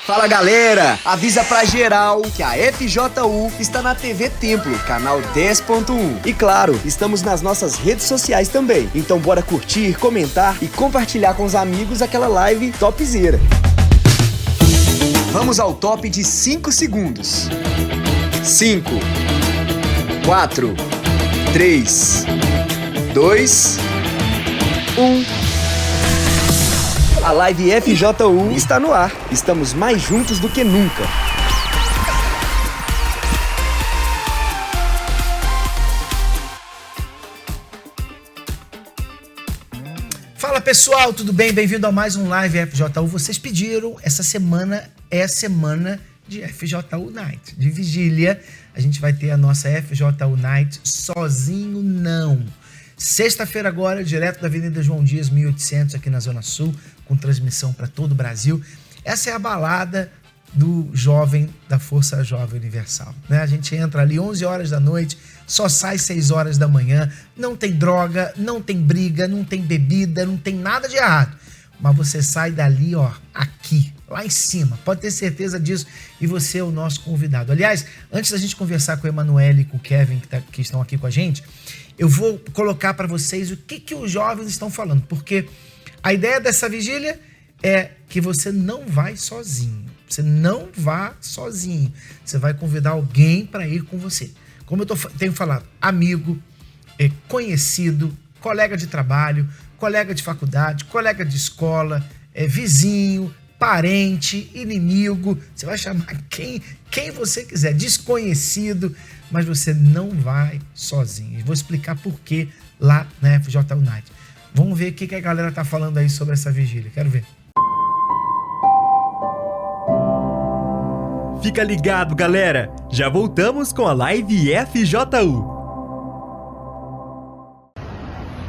Fala galera, avisa pra geral que a FJU está na TV Templo, canal 10.1. E claro, estamos nas nossas redes sociais também. Então bora curtir, comentar e compartilhar com os amigos aquela live topzera. Vamos ao top de 5 segundos. 5, 4, 3, 2, 1... A live FJU está no ar. Estamos mais juntos do que nunca. Fala pessoal, tudo bem? Bem-vindo a mais um live FJU. Vocês pediram, essa semana é a semana de FJU Night, de vigília. A gente vai ter a nossa FJU Night sozinho não. Sexta-feira agora, direto da Avenida João Dias, 1800, aqui na Zona Sul, com transmissão para todo o Brasil. Essa é a balada do jovem, da Força Jovem Universal, né? A gente entra ali 11 horas da noite, só sai 6 horas da manhã, não tem droga, não tem briga, não tem bebida, não tem nada de errado. Mas você sai dali, ó, aqui, lá em cima, pode ter certeza disso, e você é o nosso convidado. Aliás, antes da gente conversar com o Emanuele e com o Kevin, que estão aqui com a gente, eu vou colocar para vocês o que os jovens estão falando, porque a ideia dessa vigília é que você não vai sozinho, você não vá sozinho, você vai convidar alguém para ir com você. Como eu tenho falado, amigo, conhecido, colega de trabalho, colega de faculdade, colega de escola, vizinho, parente, inimigo, você vai chamar quem você quiser, desconhecido, mas você não vai sozinho. Vou explicar por quê lá na FJU Night. Vamos ver o que a galera tá falando aí sobre essa vigília, quero ver. Fica ligado, galera, já voltamos com a live FJU.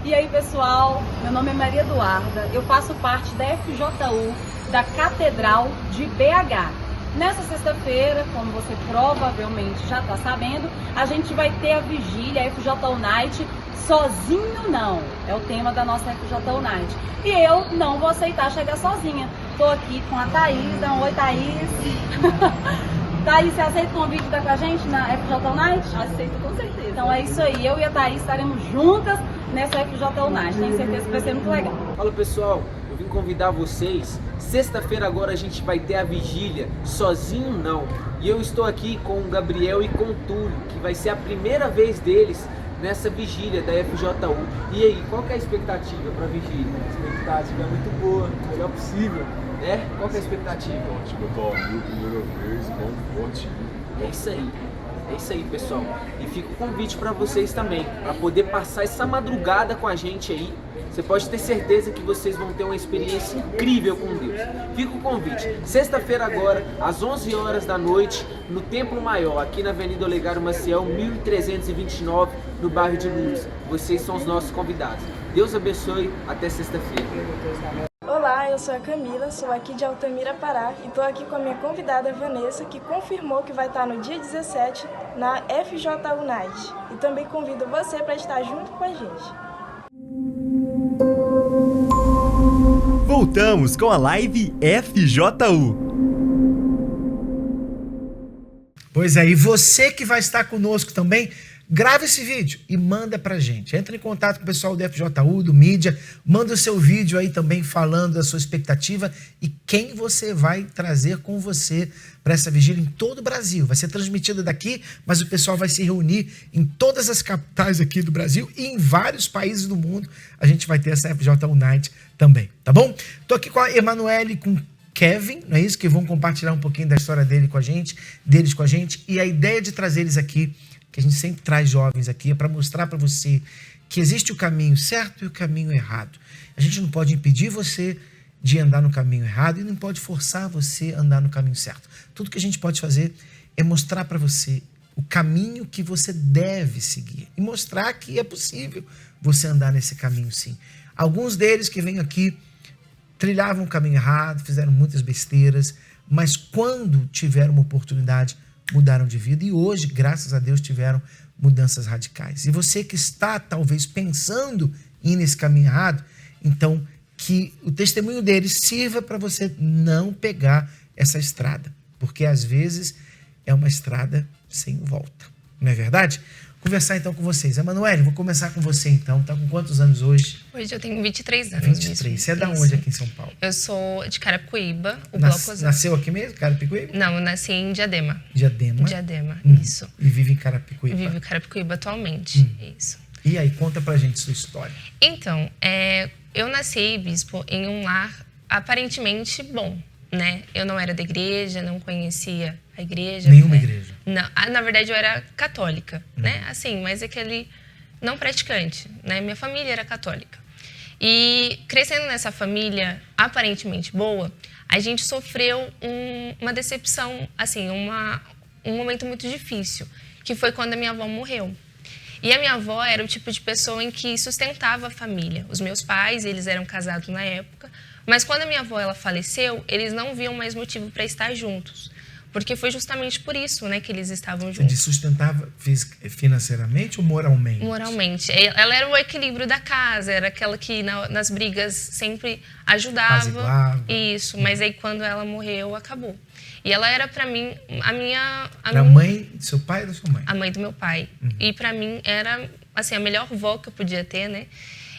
E aí pessoal, meu nome é Maria Eduarda, eu faço parte da FJU da Catedral de BH. Nessa sexta-feira, como você provavelmente já está sabendo, a gente vai ter a vigília, a FJU Night, sozinho não, é o tema da nossa FJU Night. E eu não vou aceitar chegar sozinha, estou aqui com a Thaís, dá um oi Thaís. Thaís, você aceita o convite de estar com a gente na FJU Night? Aceito com certeza. Então é isso aí, eu e a Thaís estaremos juntas nessa FJU Night, tenho certeza que vai ser muito legal. Fala pessoal, eu vim convidar vocês, sexta-feira agora a gente vai ter a vigília, sozinho não, e eu estou aqui com o Gabriel e com o Túlio, que vai ser a primeira vez deles nessa vigília da FJU. E aí, qual que é a expectativa para a vigília? A expectativa é muito boa, o melhor possível. É? Qual que é a expectativa? Ótimo, eu tô amigo, primeira vez, bom, forte. É isso aí pessoal, e fica o convite para vocês também, para poder passar essa madrugada com a gente aí. Você pode ter certeza que vocês vão ter uma experiência incrível com Deus. Fica o convite, sexta-feira agora, às 11 horas da noite, no Templo Maior, aqui na Avenida Olegário Maciel, 1329, no bairro de Lourdes. Vocês são os nossos convidados. Deus abençoe, até sexta-feira. Olá, eu sou a Camila, sou aqui de Altamira, Pará, e estou aqui com a minha convidada Vanessa, que confirmou que vai estar no dia 17 na FJU Night. E também convido você para estar junto com a gente. Voltamos com a live FJU. Pois é, e você que vai estar conosco também, grava esse vídeo e manda pra gente. Entra em contato com o pessoal do FJU, do Mídia, manda o seu vídeo aí também falando da sua expectativa e quem você vai trazer com você para essa vigília em todo o Brasil. Vai ser transmitida daqui, mas o pessoal vai se reunir em todas as capitais aqui do Brasil e em vários países do mundo. A gente vai ter essa FJU Night também, tá bom? Tô aqui com a Emanuele e com o Kevin, não é isso? Que vão compartilhar um pouquinho da história deles com a gente. E a ideia de trazer eles aqui, que a gente sempre traz jovens aqui, é para mostrar para você que existe o caminho certo e o caminho errado. A gente não pode impedir você de andar no caminho errado e não pode forçar você a andar no caminho certo. Tudo que a gente pode fazer é mostrar para você o caminho que você deve seguir e mostrar que é possível você andar nesse caminho sim. Alguns deles que vêm aqui trilhavam o caminho errado, fizeram muitas besteiras, mas quando tiveram uma oportunidade, mudaram de vida e hoje, graças a Deus, tiveram mudanças radicais. E você que está, talvez, pensando em ir nesse caminho errado, então, que o testemunho deles sirva para você não pegar essa estrada, porque às vezes é uma estrada sem volta, não é verdade? Conversar então com vocês. Emanuele, vou começar com você então. Tá com quantos anos hoje? Hoje eu tenho 23 anos. 23. Você é da onde aqui em São Paulo? Eu sou de Carapicuíba, o Bloco Osasco. Nasceu aqui mesmo, Carapicuíba? Não, eu nasci em Diadema. Diadema? Diadema, isso. E vive em Carapicuíba? Vivo em Carapicuíba atualmente, isso. E aí, conta pra gente sua história. Então, eu nasci, bispo, em um lar aparentemente bom, né? Eu não era da igreja, não conhecia a igreja. Nenhuma igreja? Não, na verdade eu era católica, né? Assim, mas aquele não praticante, né? Minha família era católica. E crescendo nessa família aparentemente boa, a gente sofreu uma decepção, assim, um momento muito difícil, que foi quando a minha avó morreu. E a minha avó era o tipo de pessoa em que sustentava a família. Os meus pais, eles eram casados na época, mas quando a minha avó ela faleceu, eles não viam mais motivo para estar juntos. Porque foi justamente por isso, né, que eles estavam juntos. Você sustentava financeiramente ou moralmente? Moralmente. Ela era o equilíbrio da casa, era aquela que nas brigas sempre ajudava. Apaziguava. Isso, mas aí quando ela morreu, acabou. E ela era pra mim a minha... Era a mãe do seu pai ou da sua mãe? A mãe do meu pai. E pra mim era, assim, a melhor avó que eu podia ter, né?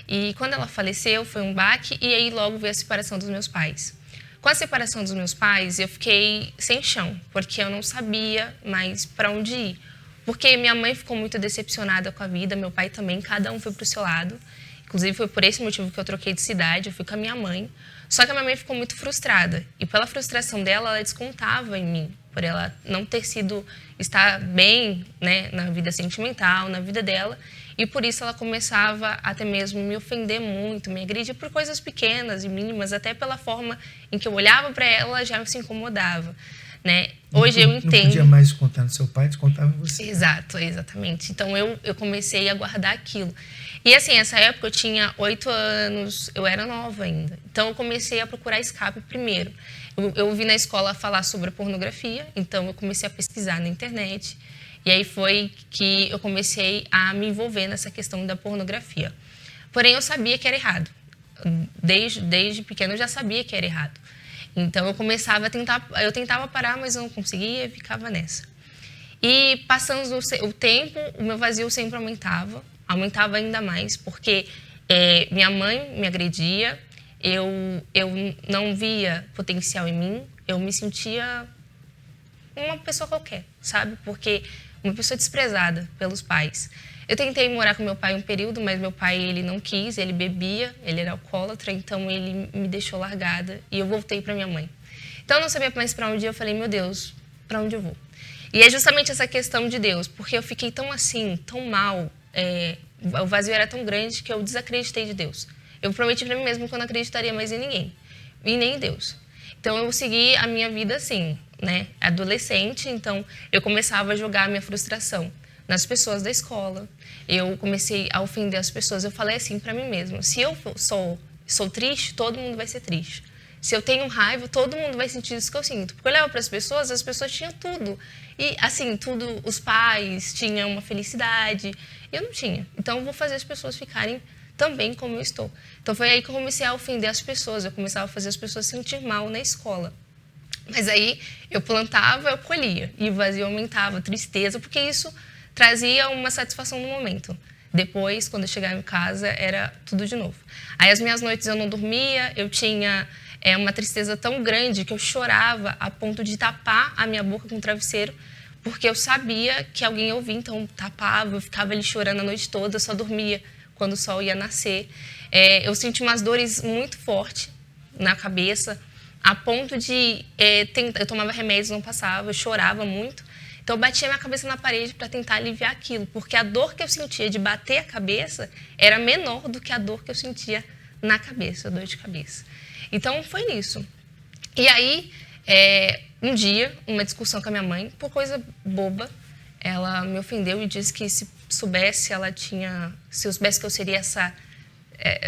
E quando ela faleceu, foi um baque, e aí logo veio a separação dos meus pais. Com a separação dos meus pais, eu fiquei sem chão, porque eu não sabia mais para onde ir. Porque minha mãe ficou muito decepcionada com a vida, meu pai também, cada um foi pro seu lado. Inclusive, foi por esse motivo que eu troquei de cidade, eu fui com a minha mãe. Só que a minha mãe ficou muito frustrada. E pela frustração dela, ela descontava em mim, por ela não ter estar bem, né, na vida sentimental, na vida dela. E por isso ela começava até mesmo me ofender muito, me agredir por coisas pequenas e mínimas, até pela forma em que eu olhava para ela, já se incomodava, né? Hoje eu entendo. Não podia mais descontar no seu pai, descontava em você. Exato, exatamente. Então eu comecei a guardar aquilo. E assim, essa época eu tinha 8 anos, eu era nova ainda. Então eu comecei a procurar escape primeiro. Eu ouvi na escola falar sobre a pornografia, então eu comecei a pesquisar na internet. E aí foi que eu comecei a me envolver nessa questão da pornografia. Porém, eu sabia que era errado. Desde pequeno eu já sabia que era errado. Então, eu tentava parar, mas eu não conseguia e ficava nessa. E passando o tempo, o meu vazio sempre aumentava ainda mais, porque minha mãe me agredia, eu não via potencial em mim, eu me sentia uma pessoa qualquer, sabe? Porque uma pessoa desprezada pelos pais. Eu tentei morar com meu pai um período, mas meu pai ele não quis, ele bebia, ele era alcoólatra, então ele me deixou largada e eu voltei para minha mãe. Então eu não sabia mais para onde ir, eu falei, meu Deus, para onde eu vou? E é justamente essa questão de Deus, porque eu fiquei tão assim, tão mal, o vazio era tão grande que eu desacreditei de Deus. Eu prometi para mim mesmo que eu não acreditaria mais em ninguém, e nem em Deus. Então eu segui a minha vida assim, né, adolescente, então eu começava a jogar a minha frustração nas pessoas da escola. Eu comecei a ofender as pessoas. Eu falei assim para mim mesma, se eu sou triste, todo mundo vai ser triste. Se eu tenho raiva, todo mundo vai sentir isso que eu sinto. Porque eu olhava para as pessoas tinham tudo. E assim, tudo, os pais tinham uma felicidade, e eu não tinha. Então eu vou fazer as pessoas ficarem também como eu estou. Então foi aí que eu comecei a ofender as pessoas, eu começava a fazer as pessoas se sentir mal na escola. Mas aí eu plantava, eu colhia, e o vazio aumentava, tristeza, porque isso trazia uma satisfação no momento. Depois, quando eu chegava em casa, era tudo de novo. Aí as minhas noites eu não dormia, eu tinha uma tristeza tão grande que eu chorava a ponto de tapar a minha boca com o travesseiro, porque eu sabia que alguém ia ouvir, então tapava, eu ficava ali chorando a noite toda, eu só dormia quando o sol ia nascer. Eu senti umas dores muito fortes na cabeça, a ponto de eu tomava remédios, não passava, eu chorava muito. Então eu batia minha cabeça na parede para tentar aliviar aquilo, porque a dor que eu sentia de bater a cabeça era menor do que a dor que eu sentia na cabeça, a dor de cabeça. Então foi nisso. E aí, um dia, uma discussão com a minha mãe, por coisa boba, ela me ofendeu e disse que se soubesse que eu seria essa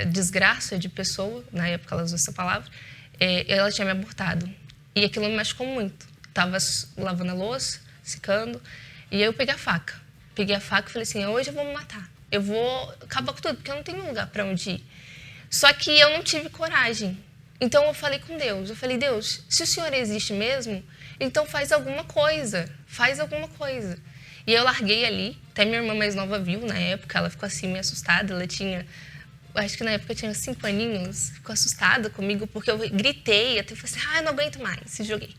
desgraça de pessoa, na época ela usou essa palavra, ela tinha me abortado. E aquilo me machucou muito. Estava lavando a louça, secando, e aí eu peguei a faca. Peguei a faca e falei assim, hoje eu vou me matar. Eu vou acabar com tudo, porque eu não tenho lugar para onde ir. Só que eu não tive coragem. Então eu falei com Deus, Deus, se o Senhor existe mesmo, então faz alguma coisa. E eu larguei ali, até minha irmã mais nova viu na época, ela ficou assim meio assustada, ela tinha, acho que na época eu tinha 5 aninhos, ficou assustada comigo porque eu gritei, até falei assim, eu não aguento mais, e joguei.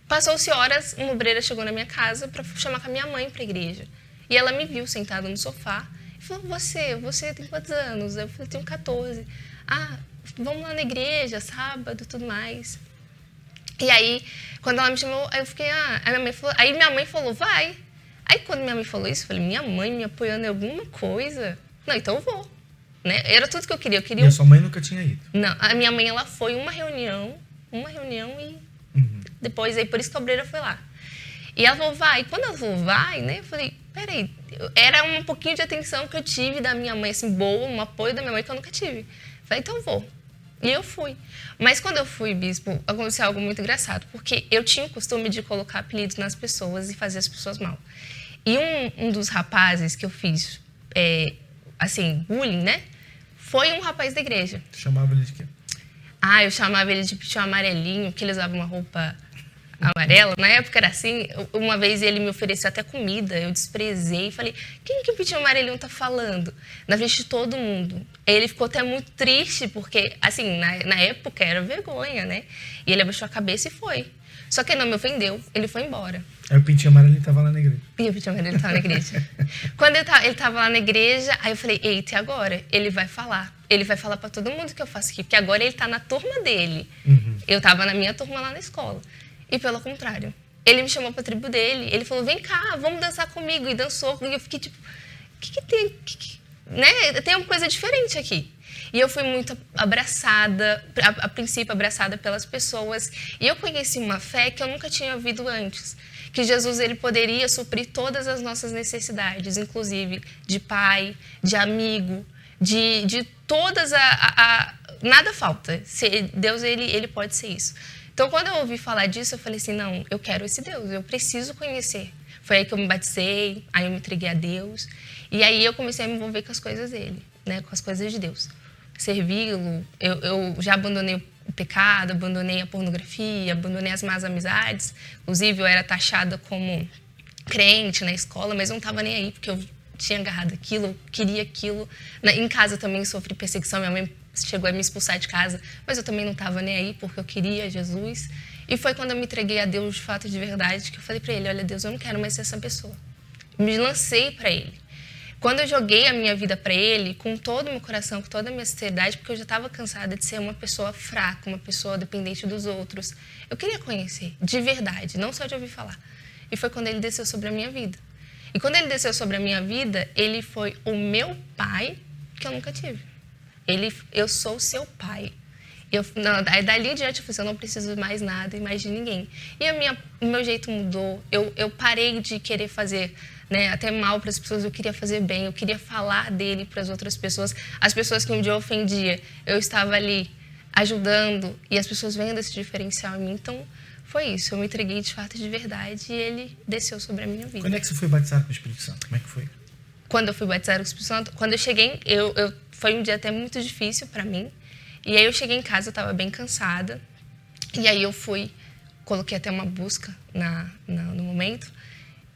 Passou-se horas, uma obreira chegou na minha casa para chamar com a minha mãe para a igreja. E ela me viu sentada no sofá e falou, você tem quantos anos? Eu falei, tenho 14. Vamos lá na igreja, sábado, tudo mais. E aí, quando ela me chamou, eu fiquei, aí minha mãe falou, vai. Aí quando minha mãe falou isso, eu falei, minha mãe me apoiando em alguma coisa? Não, então eu vou. Né? Era tudo que eu queria. E a sua mãe nunca tinha ido? Não, a minha mãe, ela foi uma reunião e depois, aí por isso que a obreira foi lá. E ela falou, vai. E quando ela falou, vai, né, eu falei, peraí, era um pouquinho de atenção que eu tive da minha mãe, assim, boa, um apoio da minha mãe que eu nunca tive. Eu falei, então eu vou. E eu fui. Mas quando eu fui, bispo, aconteceu algo muito engraçado, porque eu tinha o costume de colocar apelidos nas pessoas e fazer as pessoas mal. E um dos rapazes que eu fiz, assim, bullying, né, foi um rapaz da igreja. Chamava ele de quê? Eu chamava ele de pichão amarelinho, porque ele usava uma roupa amarela. Na época era assim. Uma vez ele me ofereceu até comida, eu desprezei e falei, quem que o pichão amarelinho tá falando? Na frente de todo mundo. Ele ficou até muito triste, porque, assim, na época era vergonha, né? E ele abaixou a cabeça e foi. Só que ele não me ofendeu, ele foi embora. Aí o pintinho amarelinho estava lá na igreja. E o pintinho amarelinho estava na igreja. Quando ele estava lá na igreja, aí eu falei, eita, e agora? Ele vai falar. Ele vai falar para todo mundo que eu faço aqui, porque agora ele está na turma dele. Eu estava na minha turma lá na escola. E pelo contrário, ele me chamou para a tribo dele, ele falou, vem cá, vamos dançar comigo. E dançou, e eu fiquei tipo, o que tem? Né? Tem uma coisa diferente aqui. E eu fui muito abraçada, a princípio abraçada pelas pessoas. E eu conheci uma fé que eu nunca tinha ouvido antes. Que Jesus, ele poderia suprir todas as nossas necessidades, inclusive de pai, de amigo, de todas nada falta. Deus, ele pode ser isso. Então, quando eu ouvi falar disso, eu falei assim, não, eu quero esse Deus, eu preciso conhecer. Foi aí que eu me batizei, aí eu me entreguei a Deus. E aí eu comecei a me envolver com as coisas dele, né, com as coisas de Deus. Servi-lo, eu já abandonei o pecado, abandonei a pornografia, abandonei as más amizades. Inclusive, eu era taxada como crente na escola, mas eu não estava nem aí, porque eu tinha agarrado aquilo, eu queria aquilo. Em casa eu também sofri perseguição, minha mãe chegou a me expulsar de casa, mas eu também não estava nem aí, porque eu queria Jesus. E foi quando eu me entreguei a Deus de fato, de verdade, que eu falei para ele, olha, Deus, eu não quero mais ser essa pessoa. Me lancei para ele. Quando eu joguei a minha vida para ele, com todo o meu coração, com toda a minha sinceridade, porque eu já estava cansada de ser uma pessoa fraca, uma pessoa dependente dos outros. Eu queria conhecer, de verdade, não só de ouvir falar. E foi quando ele desceu sobre a minha vida. E quando ele desceu sobre a minha vida, ele foi o meu pai que eu nunca tive. Eu sou o seu pai. Dali em diante eu falei assim, eu não preciso mais nada e mais de ninguém. E o meu jeito mudou. Eu parei de querer fazer, né, até mal para as pessoas, eu queria fazer bem, eu queria falar dele para as outras pessoas. As pessoas que um dia eu ofendia, eu estava ali ajudando e as pessoas vendo esse diferencial em mim. Então, foi isso. Eu me entreguei de fato, de verdade, e ele desceu sobre a minha vida. Quando é que você foi batizado com o Espírito Santo? Como é que foi? Quando eu fui batizada com o Espírito Santo, quando eu cheguei, foi um dia até muito difícil para mim. E aí eu cheguei em casa, eu estava bem cansada. E aí eu coloquei até uma busca no momento.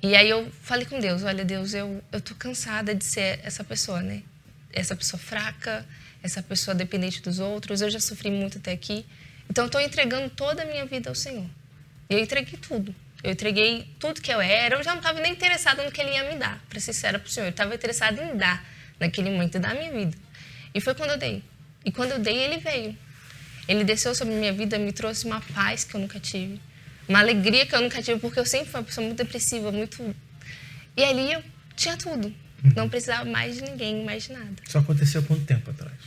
E aí eu falei com Deus, olha Deus, eu tô cansada de ser essa pessoa, né? Essa pessoa fraca, essa pessoa dependente dos outros. Eu já sofri muito até aqui. Então eu estou entregando toda a minha vida ao Senhor. E eu entreguei tudo. Eu entreguei tudo que eu era. Eu já não estava nem interessada no que Ele ia me dar, para ser sincera para o Senhor. Eu estava interessada em dar naquele momento, dar a minha vida. E foi quando eu dei. E quando eu dei, Ele veio. Ele desceu sobre a minha vida, me trouxe uma paz que eu nunca tive. Uma alegria que eu nunca tive, porque eu sempre fui uma pessoa muito depressiva, muito... E ali eu tinha tudo. Não precisava mais de ninguém, mais de nada. Isso aconteceu há quanto tempo atrás?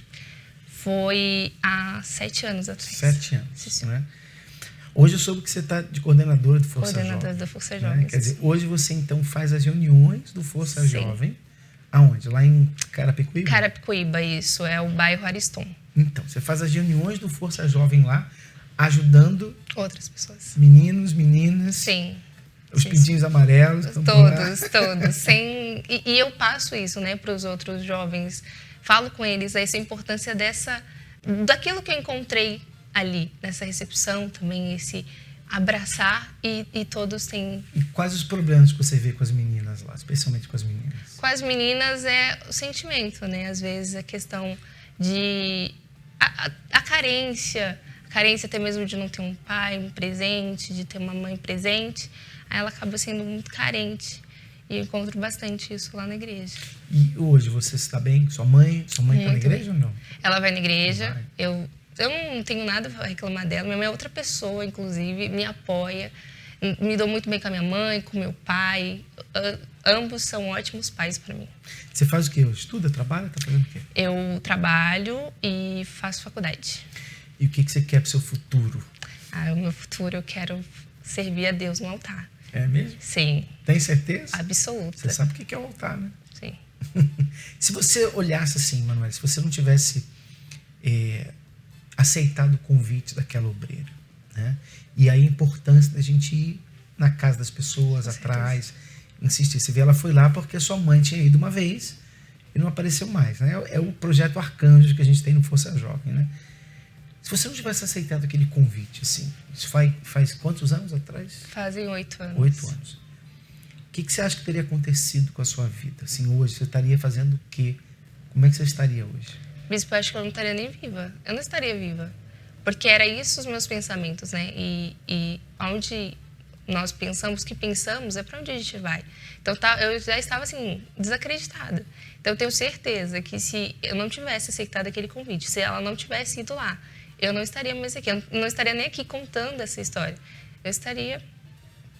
Foi há 7 anos atrás. 7 anos, sim. Né? Hoje eu soube que você está de coordenadora do Força Jovem. Coordenadora da Força Jovem. Quer dizer, hoje você então faz as reuniões do Força Sim. Jovem. Aonde? Lá em Carapicuíba? Carapicuíba, isso. É o bairro Ariston. Então, você faz as reuniões do Força Jovem lá, ajudando... Outras pessoas. Meninos, meninas. Sim. Os pintinhos amarelos. Todos. E eu passo isso, né, para os outros jovens. Falo com eles essa importância daquilo que eu encontrei ali, nessa recepção também, esse abraçar e todos têm... E quais os problemas que você vê com as meninas lá, especialmente com as meninas? Com as meninas é o sentimento, né? Às vezes a questão de... A carência até mesmo de não ter um pai presente, de ter uma mãe presente, aí ela acaba sendo muito carente. E eu encontro bastante isso lá na igreja. E hoje você está bem? Sua mãe está na igreja ou não? Ela vai na igreja. Eu não tenho nada para reclamar dela. Minha mãe é outra pessoa, inclusive, me apoia. Me dou muito bem com a minha mãe, com meu pai. Ambos são ótimos pais para mim. Você faz o quê? Estuda, trabalha? Tá fazendo o quê? Eu trabalho e faço faculdade. E o que você quer para o seu futuro? O meu futuro eu quero servir a Deus no altar. É mesmo? Sim. Tem certeza? Absoluta. Você sabe o que é o altar, né? Sim. Se você olhasse assim, Manuela, se você não tivesse aceitado o convite daquela obreira, né? E aí a importância da gente ir na casa das pessoas, atrás, insistir. Você vê, ela foi lá porque sua mãe tinha ido uma vez e não apareceu mais, né? É o projeto Arcanjo que a gente tem no Força Jovem, né? Se você não tivesse aceitado aquele convite, assim, isso faz quantos anos atrás? Fazem 8 anos. 8 anos. O que você acha que teria acontecido com a sua vida? Assim, hoje, você estaria fazendo o quê? Como é que você estaria hoje? Bispo, eu acho que eu não estaria nem viva. Eu não estaria viva. Porque era isso os meus pensamentos, né? E onde nós pensamos que pensamos é para onde a gente vai. Então, eu já estava, assim, desacreditada. Então, eu tenho certeza que se eu não tivesse aceitado aquele convite, se ela não tivesse ido lá, eu não estaria mais aqui. Eu não estaria nem aqui contando essa história. Eu estaria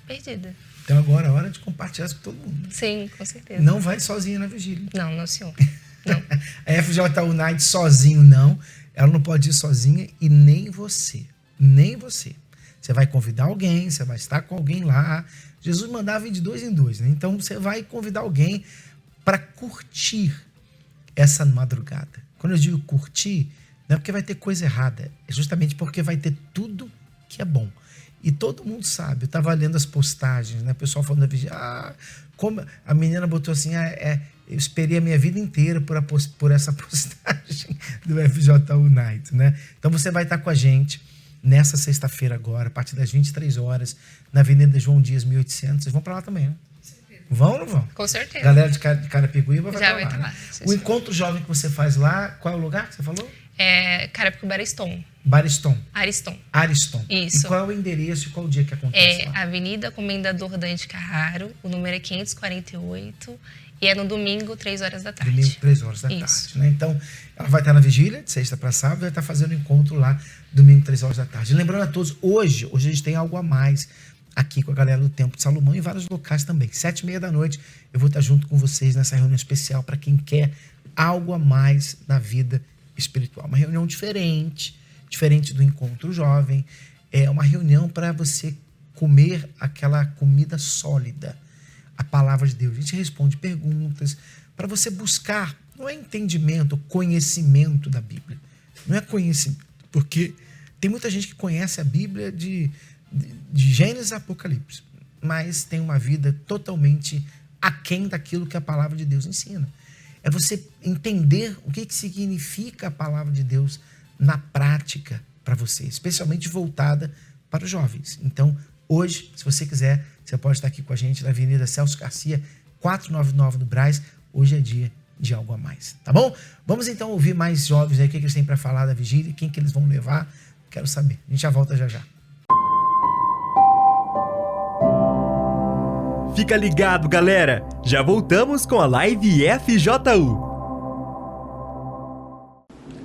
perdida. Então, agora é hora de compartilhar isso com todo mundo. Sim, com certeza. Não vai sozinha na vigília. Não, senhor. Não. A FJU Night sozinho, não. Ela não pode ir sozinha e nem você. Nem você. Você vai convidar alguém, você vai estar com alguém lá. Jesus mandava ir de 2 em 2, né? Então, você vai convidar alguém para curtir essa madrugada. Quando eu digo curtir, não é porque vai ter coisa errada. É justamente porque vai ter tudo que é bom. E todo mundo sabe. Eu estava lendo as postagens, né? O pessoal falando da vigília. Como a menina botou assim, eu esperei a minha vida inteira por essa postagem do FJU Night, né? Então você vai estar com a gente nessa sexta-feira agora, a partir das 23 horas, na Avenida João Dias, 1800. Vocês vão para lá também, né? Vão ou não vão? Com certeza. Galera de Carapicuíba vai já para lá. Vai estar lá. Né? O encontro jovem que você faz lá, qual é o lugar que você falou? Carapicuíba Ariston. Ariston. Isso. E qual é o endereço e qual o dia que acontece lá? Avenida Comendador Dante Carraro, o número é 548, e é no domingo, 3 horas da tarde. Domingo, 3 horas da tarde, né? Então, ela vai estar na vigília, de sexta para sábado, vai estar fazendo o encontro lá, domingo, 3 horas da tarde. Lembrando a todos, hoje a gente tem algo a mais aqui com a galera do Templo de Salomão e vários locais também. 7h30 da noite, eu vou estar junto com vocês nessa reunião especial para quem quer algo a mais na vida espiritual. Uma reunião diferente do encontro jovem. É uma reunião para você comer aquela comida sólida, a palavra de Deus. A gente responde perguntas para você buscar, não é entendimento, conhecimento da Bíblia. Não é conhecimento, porque tem muita gente que conhece a Bíblia de Gênesis a Apocalipse, mas tem uma vida totalmente aquém daquilo que a palavra de Deus ensina. É você entender o que significa a palavra de Deus na prática para você, especialmente voltada para os jovens. Então, hoje, se você quiser, você pode estar aqui com a gente na Avenida Celso Garcia, 499 do Brás. Hoje é dia de algo a mais, tá bom? Vamos então ouvir mais jovens aí, o que eles têm para falar da vigília, quem que eles vão levar, quero saber. A gente já volta já. Fica ligado, galera! Já voltamos com a live FJU.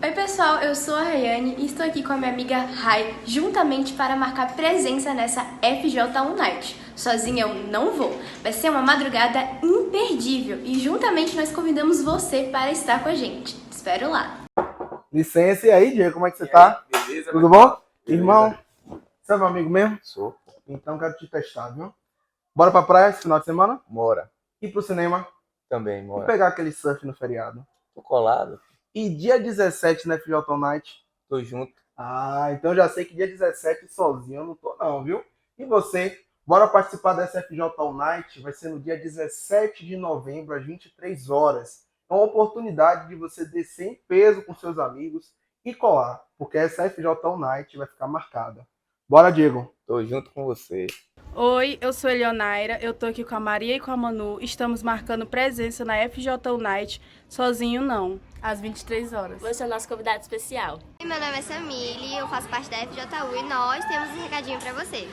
Oi pessoal, eu sou a Rayane e estou aqui com a minha amiga Rai, juntamente para marcar presença nessa FJU Night. Sozinha eu não vou, vai ser uma madrugada imperdível e juntamente nós convidamos você para estar com a gente. Te espero lá. Licença, e aí, Diego, como é que você tá? Beleza, tudo bom? Beleza. Irmão, você é meu amigo mesmo? Sou. Então quero te testar, viu? Bora pra praia esse final de semana? Bora. Ir pro cinema? Também, bora. E pegar aquele surf no feriado? Tô colado. E dia 17 na FJU Night? Tô junto. Então eu já sei que dia 17 sozinho eu não tô não, viu? E você? Bora participar dessa FJU Night? Vai ser no dia 17 de novembro, às 23 horas. É uma oportunidade de você descer em peso com seus amigos e colar. porque essa FJU Night vai ficar marcada. Bora, Diego. Tô junto com você. Oi, eu sou Eleonaira, eu tô aqui com a Maria e com a Manu, estamos marcando presença na FJU Night, sozinho não, às 23 horas. Você é o nosso convidado especial. Meu nome é Samile, eu faço parte da FJU e nós temos um recadinho pra você.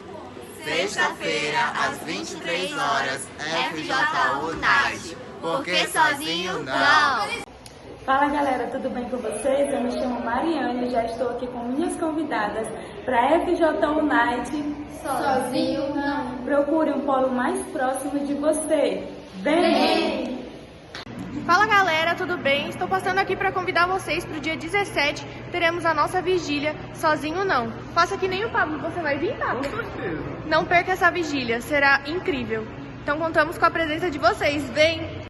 Sexta-feira, às 23 horas, FJU Night, porque sozinho não. Fala galera, tudo bem com vocês? Eu me chamo Mariane e já estou aqui com minhas convidadas para a FJU Night. Sozinho não. Procure um polo mais próximo de você. Vem! Fala galera, tudo bem? Estou passando aqui para convidar vocês para o dia 17, teremos a nossa vigília Sozinho Não. Faça que nem o Pablo, você vai vir, Pablo? Com certeza. Não perca essa vigília, será incrível. Então contamos com a presença de vocês, vem!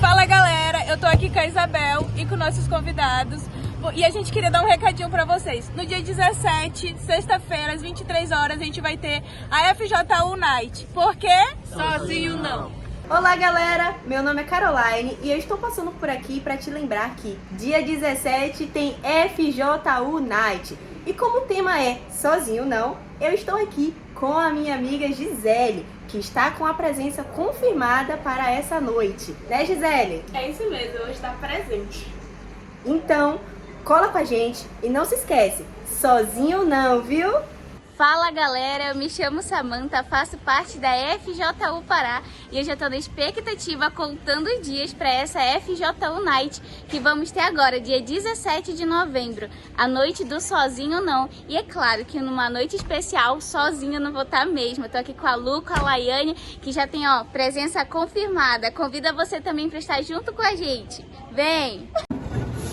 Fala galera, eu tô aqui com a Isabel e com nossos convidados e a gente queria dar um recadinho pra vocês. No dia 17, sexta-feira, às 23 horas, a gente vai ter a FJU Night. Por quê? Sozinho não. Olá galera, meu nome é Caroline e eu estou passando por aqui para te lembrar que dia 17 tem FJU Night. E como o tema é Sozinho Não, eu estou aqui com a minha amiga Gisele, que está com a presença confirmada para essa noite. Né, Gisele? É isso mesmo, eu vou estar presente. Então, cola com a gente e não se esquece, sozinho não, viu? Fala galera, eu me chamo Samanta, faço parte da FJU Pará e eu já estou na expectativa contando os dias para essa FJU Night que vamos ter agora, dia 17 de novembro, a noite do Sozinho Não. E é claro que numa noite especial, sozinha eu não vou estar mesmo. Eu tô aqui com a Lu, com a Laiane, que já tem presença confirmada. Convido você também para estar junto com a gente. Vem!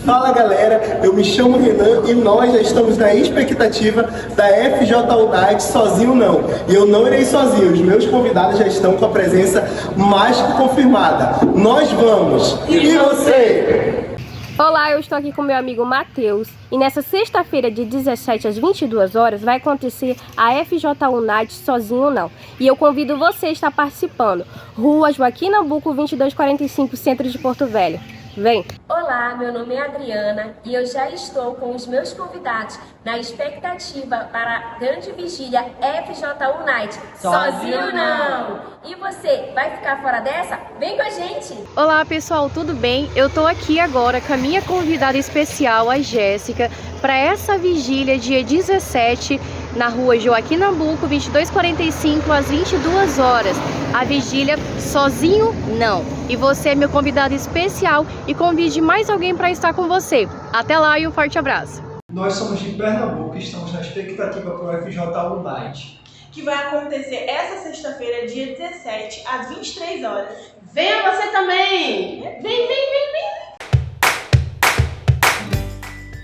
Fala galera, eu me chamo Renan e nós já estamos na expectativa da FJU Night Sozinho Não. E eu não irei sozinho, os meus convidados já estão com a presença mais que confirmada. Nós vamos! E você? Olá, eu estou aqui com meu amigo Matheus e nessa sexta-feira de 17 às 22 horas vai acontecer a FJU Night Sozinho Não. E eu convido você a estar participando. Rua Joaquim Nabuco 2245, centro de Porto Velho. Vem! Olá, meu nome é Adriana e eu já estou com os meus convidados na expectativa para a grande vigília FJU Night. Sozinho não! E você, vai ficar fora dessa? Vem com a gente! Olá pessoal, tudo bem? Eu tô aqui agora com a minha convidada especial, a Jéssica, para essa vigília dia 17 na rua Joaquim Nabuco 2245 às 22 horas. A vigília Sozinho Não. E você é meu convidado especial e convide mais alguém para estar com você. Até lá e um forte abraço. Nós somos de Pernambuco e estamos na expectativa para o FJU Night, que vai acontecer essa sexta-feira, dia 17, às 23 horas. Venha você também! Vem!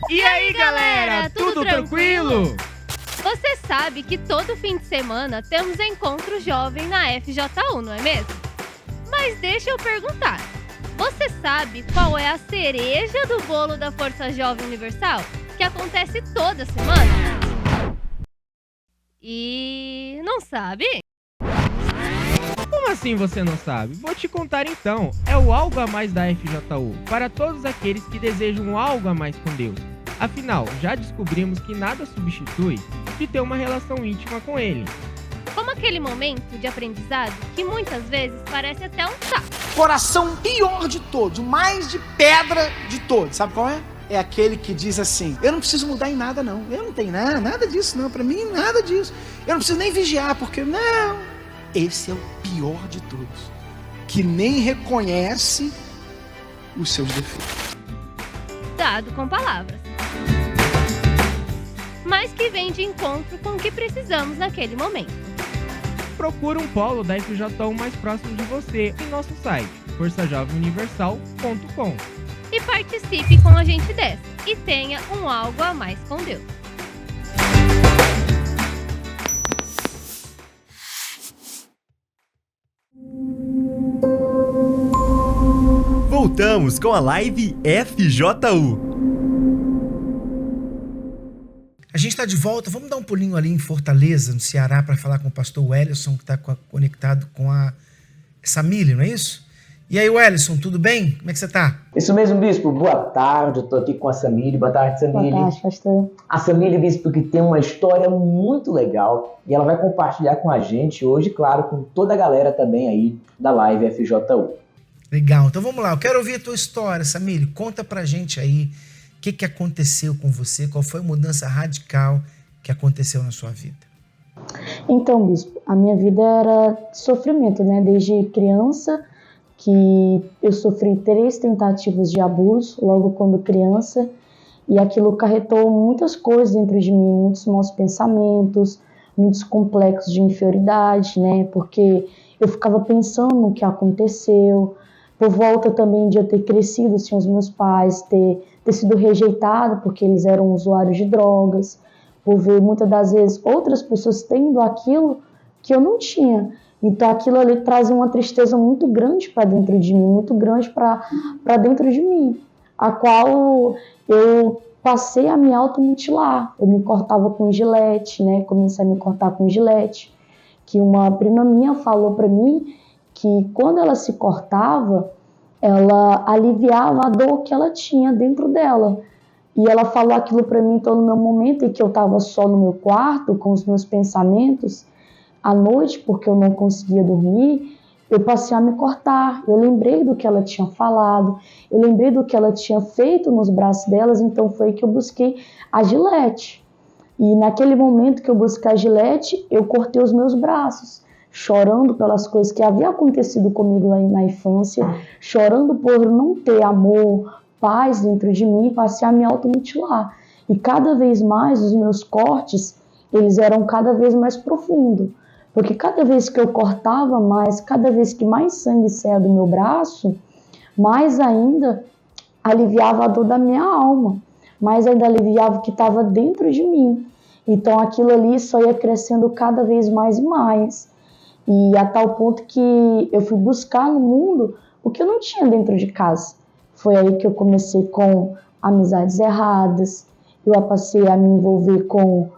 E aí galera, tudo tranquilo? Você sabe que todo fim de semana temos encontro jovem na FJU, não é mesmo? Mas deixa eu perguntar, você sabe qual é a cereja do bolo da Força Jovem Universal, que acontece toda semana? E não sabe? Como assim você não sabe? Vou te contar então. É o Algo a Mais da FJU, para todos aqueles que desejam algo a mais com Deus. Afinal, já descobrimos que nada substitui de ter uma relação íntima com Ele. Como aquele momento de aprendizado que muitas vezes parece até um saco. Coração pior de todos, o mais de pedra de todos, sabe qual é? É aquele que diz assim, eu não preciso mudar em nada não, eu não tenho nada disso não, pra mim nada disso, eu não preciso nem vigiar, porque não. Esse é o pior de todos, que nem reconhece os seus defeitos. Dado com palavras, mas que vem de encontro com o que precisamos naquele momento. Procura um polo da FJU mais próximo de você em nosso site, forçajovemuniversal.com. E participe com a gente dessa e tenha um algo a mais com Deus. Voltamos com a live FJU. A gente está de volta, vamos dar um pulinho ali em Fortaleza, no Ceará, para falar com o pastor Wellison, que está conectado com a Samile, não é isso? E aí, Wellison, tudo bem? Como é que você tá? Isso mesmo, Bispo. Boa tarde, eu tô aqui com a Samília. Boa tarde, Samília. Boa tarde, pastor. A Samília, Bispo, que tem uma história muito legal e ela vai compartilhar com a gente hoje, claro, com toda a galera também aí da Live FJU. Legal, então vamos lá. Eu quero ouvir a tua história, Samília. Conta pra gente aí o que aconteceu com você, qual foi a mudança radical que aconteceu na sua vida. Então, Bispo, a minha vida era sofrimento, né? Desde criança, que eu sofri 3 tentativas de abuso logo quando criança, e aquilo acarretou muitas coisas dentro de mim, muitos maus pensamentos, muitos complexos de inferioridade, né? Porque eu ficava pensando no que aconteceu, por volta também de eu ter crescido sem os meus pais, ter sido rejeitada porque eles eram usuários de drogas, por ver muitas das vezes outras pessoas tendo aquilo que eu não tinha. Então aquilo ali trazia uma tristeza muito grande para dentro de mim, muito grande para dentro de mim, a qual eu passei a me automutilar. Eu me cortava com gilete, né? Comecei a me cortar com gilete, que uma prima minha falou para mim que quando ela se cortava, ela aliviava a dor que ela tinha dentro dela. E ela falou aquilo para mim então no meu momento em que eu estava só no meu quarto, com os meus pensamentos, à noite, porque eu não conseguia dormir, eu passei a me cortar. Eu lembrei do que ela tinha falado, eu lembrei do que ela tinha feito nos braços delas, então foi que eu busquei a gilete. E naquele momento que eu busquei a gilete, eu cortei os meus braços, chorando pelas coisas que haviam acontecido comigo lá na infância, chorando por não ter amor, paz dentro de mim, passei a me automutilar. E cada vez mais os meus cortes, eles eram cada vez mais profundos. Porque cada vez que eu cortava mais, cada vez que mais sangue saía do meu braço, mais ainda aliviava a dor da minha alma, mais ainda aliviava o que estava dentro de mim. Então aquilo ali só ia crescendo cada vez mais e mais. E a tal ponto que eu fui buscar no mundo o que eu não tinha dentro de casa. Foi aí que eu comecei com amizades erradas, eu passei a me envolver com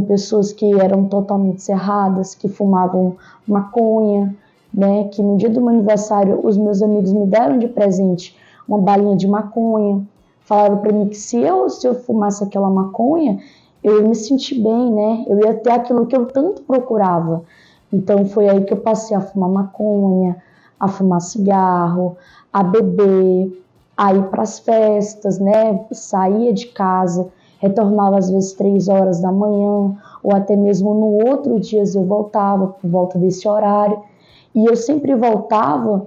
pessoas que eram totalmente erradas, que fumavam maconha, né? Que no dia do meu aniversário os meus amigos me deram de presente uma balinha de maconha, falaram para mim que se eu fumasse aquela maconha, eu ia me sentir bem, né? Eu ia ter aquilo que eu tanto procurava. Então foi aí que eu passei a fumar maconha, a fumar cigarro, a beber, a ir para as festas, né? Saía de casa, retornava às vezes 3 horas da manhã, ou até mesmo no outro dia eu voltava por volta desse horário. E eu sempre voltava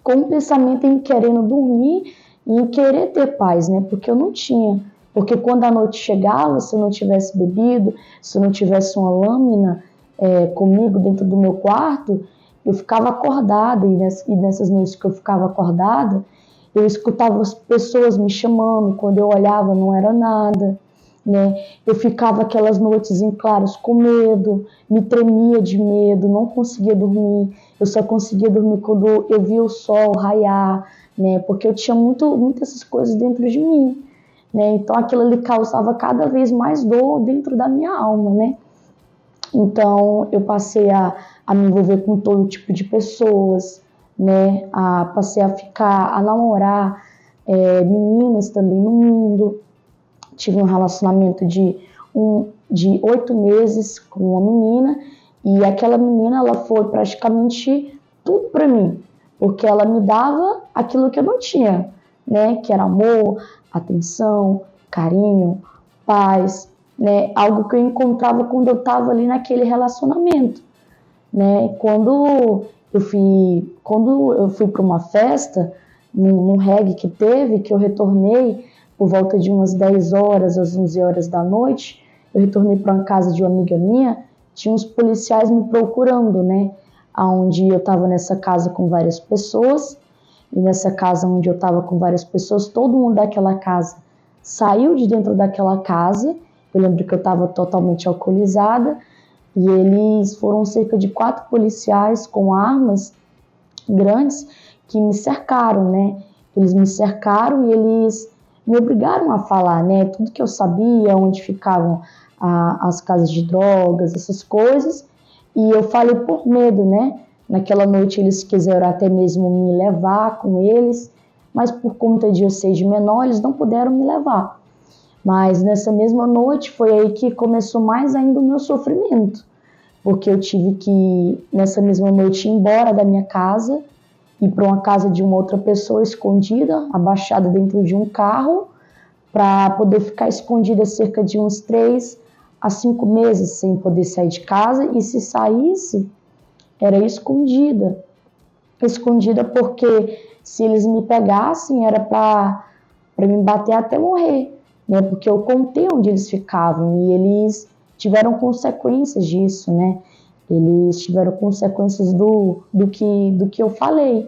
com um pensamento em querendo dormir e em querer ter paz, né? Porque eu não tinha. Porque quando a noite chegava, se eu não tivesse bebido, se eu não tivesse uma lâmina comigo dentro do meu quarto, eu ficava acordada. E nessas noites que eu ficava acordada, eu escutava as pessoas me chamando, quando eu olhava não era nada, né? Eu ficava aquelas noites em claros com medo, me tremia de medo, não conseguia dormir, eu só conseguia dormir quando eu via o sol raiar, né? Porque eu tinha muitas essas coisas dentro de mim, né? Então aquilo ali causava cada vez mais dor dentro da minha alma, né? Então eu passei a me envolver com todo tipo de pessoas, né? Passei a namorar meninas também no mundo. Tive um relacionamento de 8 meses com uma menina, e aquela menina ela foi praticamente tudo para mim, porque ela me dava aquilo que eu não tinha, né? Que era amor, atenção, carinho, paz, né? Algo que eu encontrava quando eu estava ali naquele relacionamento, né? Quando eu fui para uma festa, num reggae que teve, que eu retornei por volta de umas 10 horas, às 11 horas da noite, eu retornei para uma casa de uma amiga minha, tinha uns policiais me procurando, né? Onde eu estava nessa casa com várias pessoas, e nessa casa onde eu estava com várias pessoas, todo mundo daquela casa saiu de dentro daquela casa. Eu lembro que eu estava totalmente alcoolizada, e eles foram cerca de 4 policiais com armas grandes que me cercaram, né? Eles me cercaram e eles me obrigaram a falar, né? Tudo que eu sabia, onde ficavam as casas de drogas, essas coisas. E eu falei por medo, né? Naquela noite eles quiseram até mesmo me levar com eles, mas por conta de eu ser de menor, eles não puderam me levar. Mas nessa mesma noite foi aí que começou mais ainda o meu sofrimento, porque eu tive que, nessa mesma noite, ir embora da minha casa, ir para uma casa de uma outra pessoa escondida, abaixada dentro de um carro, para poder ficar escondida cerca de uns 3 a 5 meses sem poder sair de casa, e se saísse, era escondida. Escondida porque se eles me pegassem era para me bater até morrer, né? Porque eu contei onde eles ficavam e eles tiveram consequências disso, né? Eles tiveram consequências do que eu falei.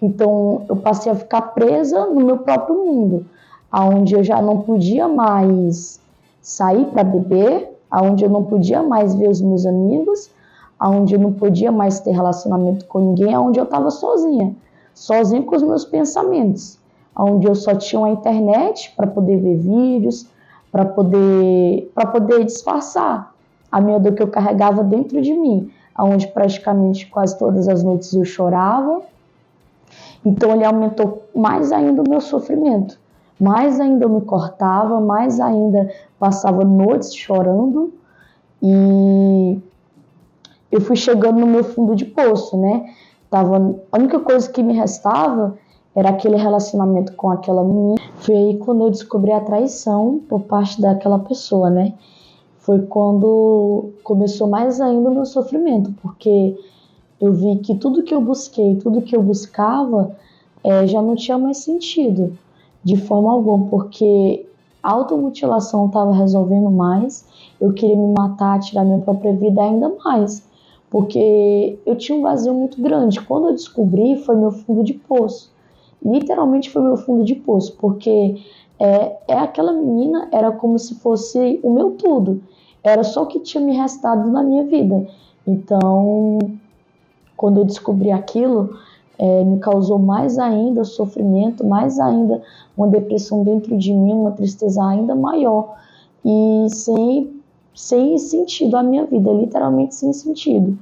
Então eu passei a ficar presa no meu próprio mundo, onde eu já não podia mais sair para beber, onde eu não podia mais ver os meus amigos, onde eu não podia mais ter relacionamento com ninguém, onde eu estava sozinha com os meus pensamentos, onde eu só tinha uma internet para poder ver vídeos, para poder disfarçar a minha dor que eu carregava dentro de mim, onde praticamente quase todas as noites eu chorava. Então ele aumentou mais ainda o meu sofrimento, mais ainda eu me cortava, mais ainda passava noites chorando, e eu fui chegando no meu fundo de poço, né? A única coisa que me restava era aquele relacionamento com aquela menina. Foi aí quando eu descobri a traição por parte daquela pessoa, né? Foi quando começou mais ainda o meu sofrimento, porque eu vi que tudo que eu busquei, tudo que eu buscava, já não tinha mais sentido, de forma alguma, porque a automutilação estava resolvendo mais, eu queria me matar, tirar minha própria vida ainda mais, porque eu tinha um vazio muito grande. Quando eu descobri, foi meu fundo de poço. Literalmente foi meu fundo de poço, porque aquela menina era como se fosse o meu tudo. Era só o que tinha me restado na minha vida. Então, quando eu descobri aquilo, me causou mais ainda sofrimento, mais ainda uma depressão dentro de mim, uma tristeza ainda maior. E sem sentido a minha vida, literalmente sem sentido.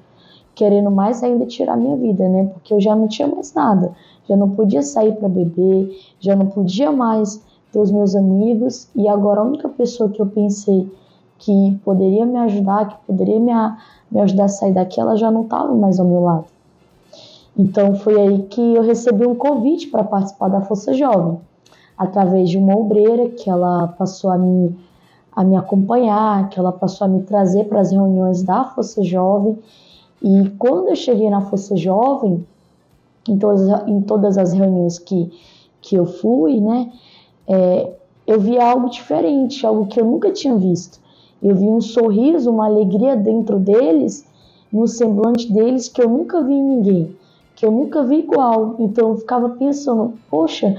Querendo mais ainda tirar a minha vida, né? Porque eu já não tinha mais nada. Já não podia sair para beber, já não podia mais ter os meus amigos. E agora a única pessoa que eu pensei que poderia me ajudar, que poderia me ajudar a sair daqui, ela já não estava mais ao meu lado. Então foi aí que eu recebi um convite para participar da Força Jovem, através de uma obreira que ela passou a me acompanhar, que ela passou a me trazer para as reuniões da Força Jovem. E quando eu cheguei na Força Jovem, em todas as reuniões que eu fui, né, eu vi algo diferente, algo que eu nunca tinha visto. Eu vi um sorriso, uma alegria dentro deles, no semblante deles, que eu nunca vi em ninguém, que eu nunca vi igual. Então eu ficava pensando, poxa,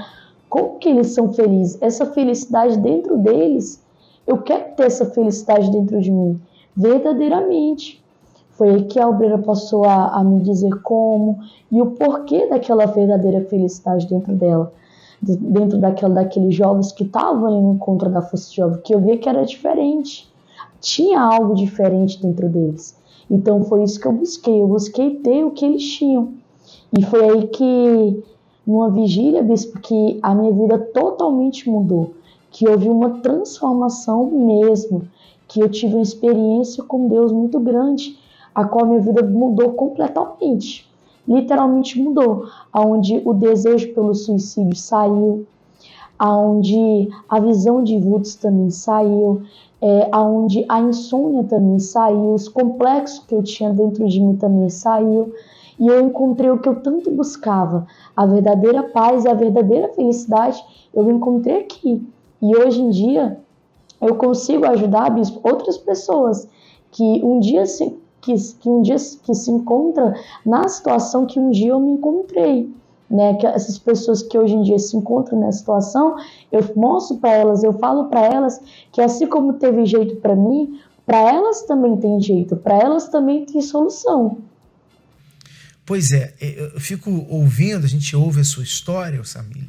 como que eles são felizes? Essa felicidade dentro deles, eu quero ter essa felicidade dentro de mim, verdadeiramente. Foi aí que a obreira passou a me dizer como e o porquê daquela verdadeira felicidade dentro dela, dentro daqueles jovens que estavam ali no encontro da Força Jovem, que eu via que era diferente. Tinha algo diferente dentro deles. Então foi isso que eu busquei ter o que eles tinham. E foi aí que, numa vigília, bispo, que a minha vida totalmente mudou, que houve uma transformação mesmo, que eu tive uma experiência com Deus muito grande, a qual minha vida mudou completamente, literalmente mudou, onde o desejo pelo suicídio saiu, onde a visão de vultos também saiu, onde a insônia também saiu, os complexos que eu tinha dentro de mim também saiu, e eu encontrei o que eu tanto buscava, a verdadeira paz e a verdadeira felicidade, eu encontrei aqui. E hoje em dia, eu consigo ajudar, bispo, outras pessoas que um dia se encontram na situação que um dia eu me encontrei, né? Que essas pessoas que hoje em dia se encontram nessa situação, eu mostro para elas, eu falo para elas que assim como teve jeito para mim, para elas também tem jeito, para elas também tem solução. Pois é, eu fico ouvindo, a gente ouve a sua história, Samile,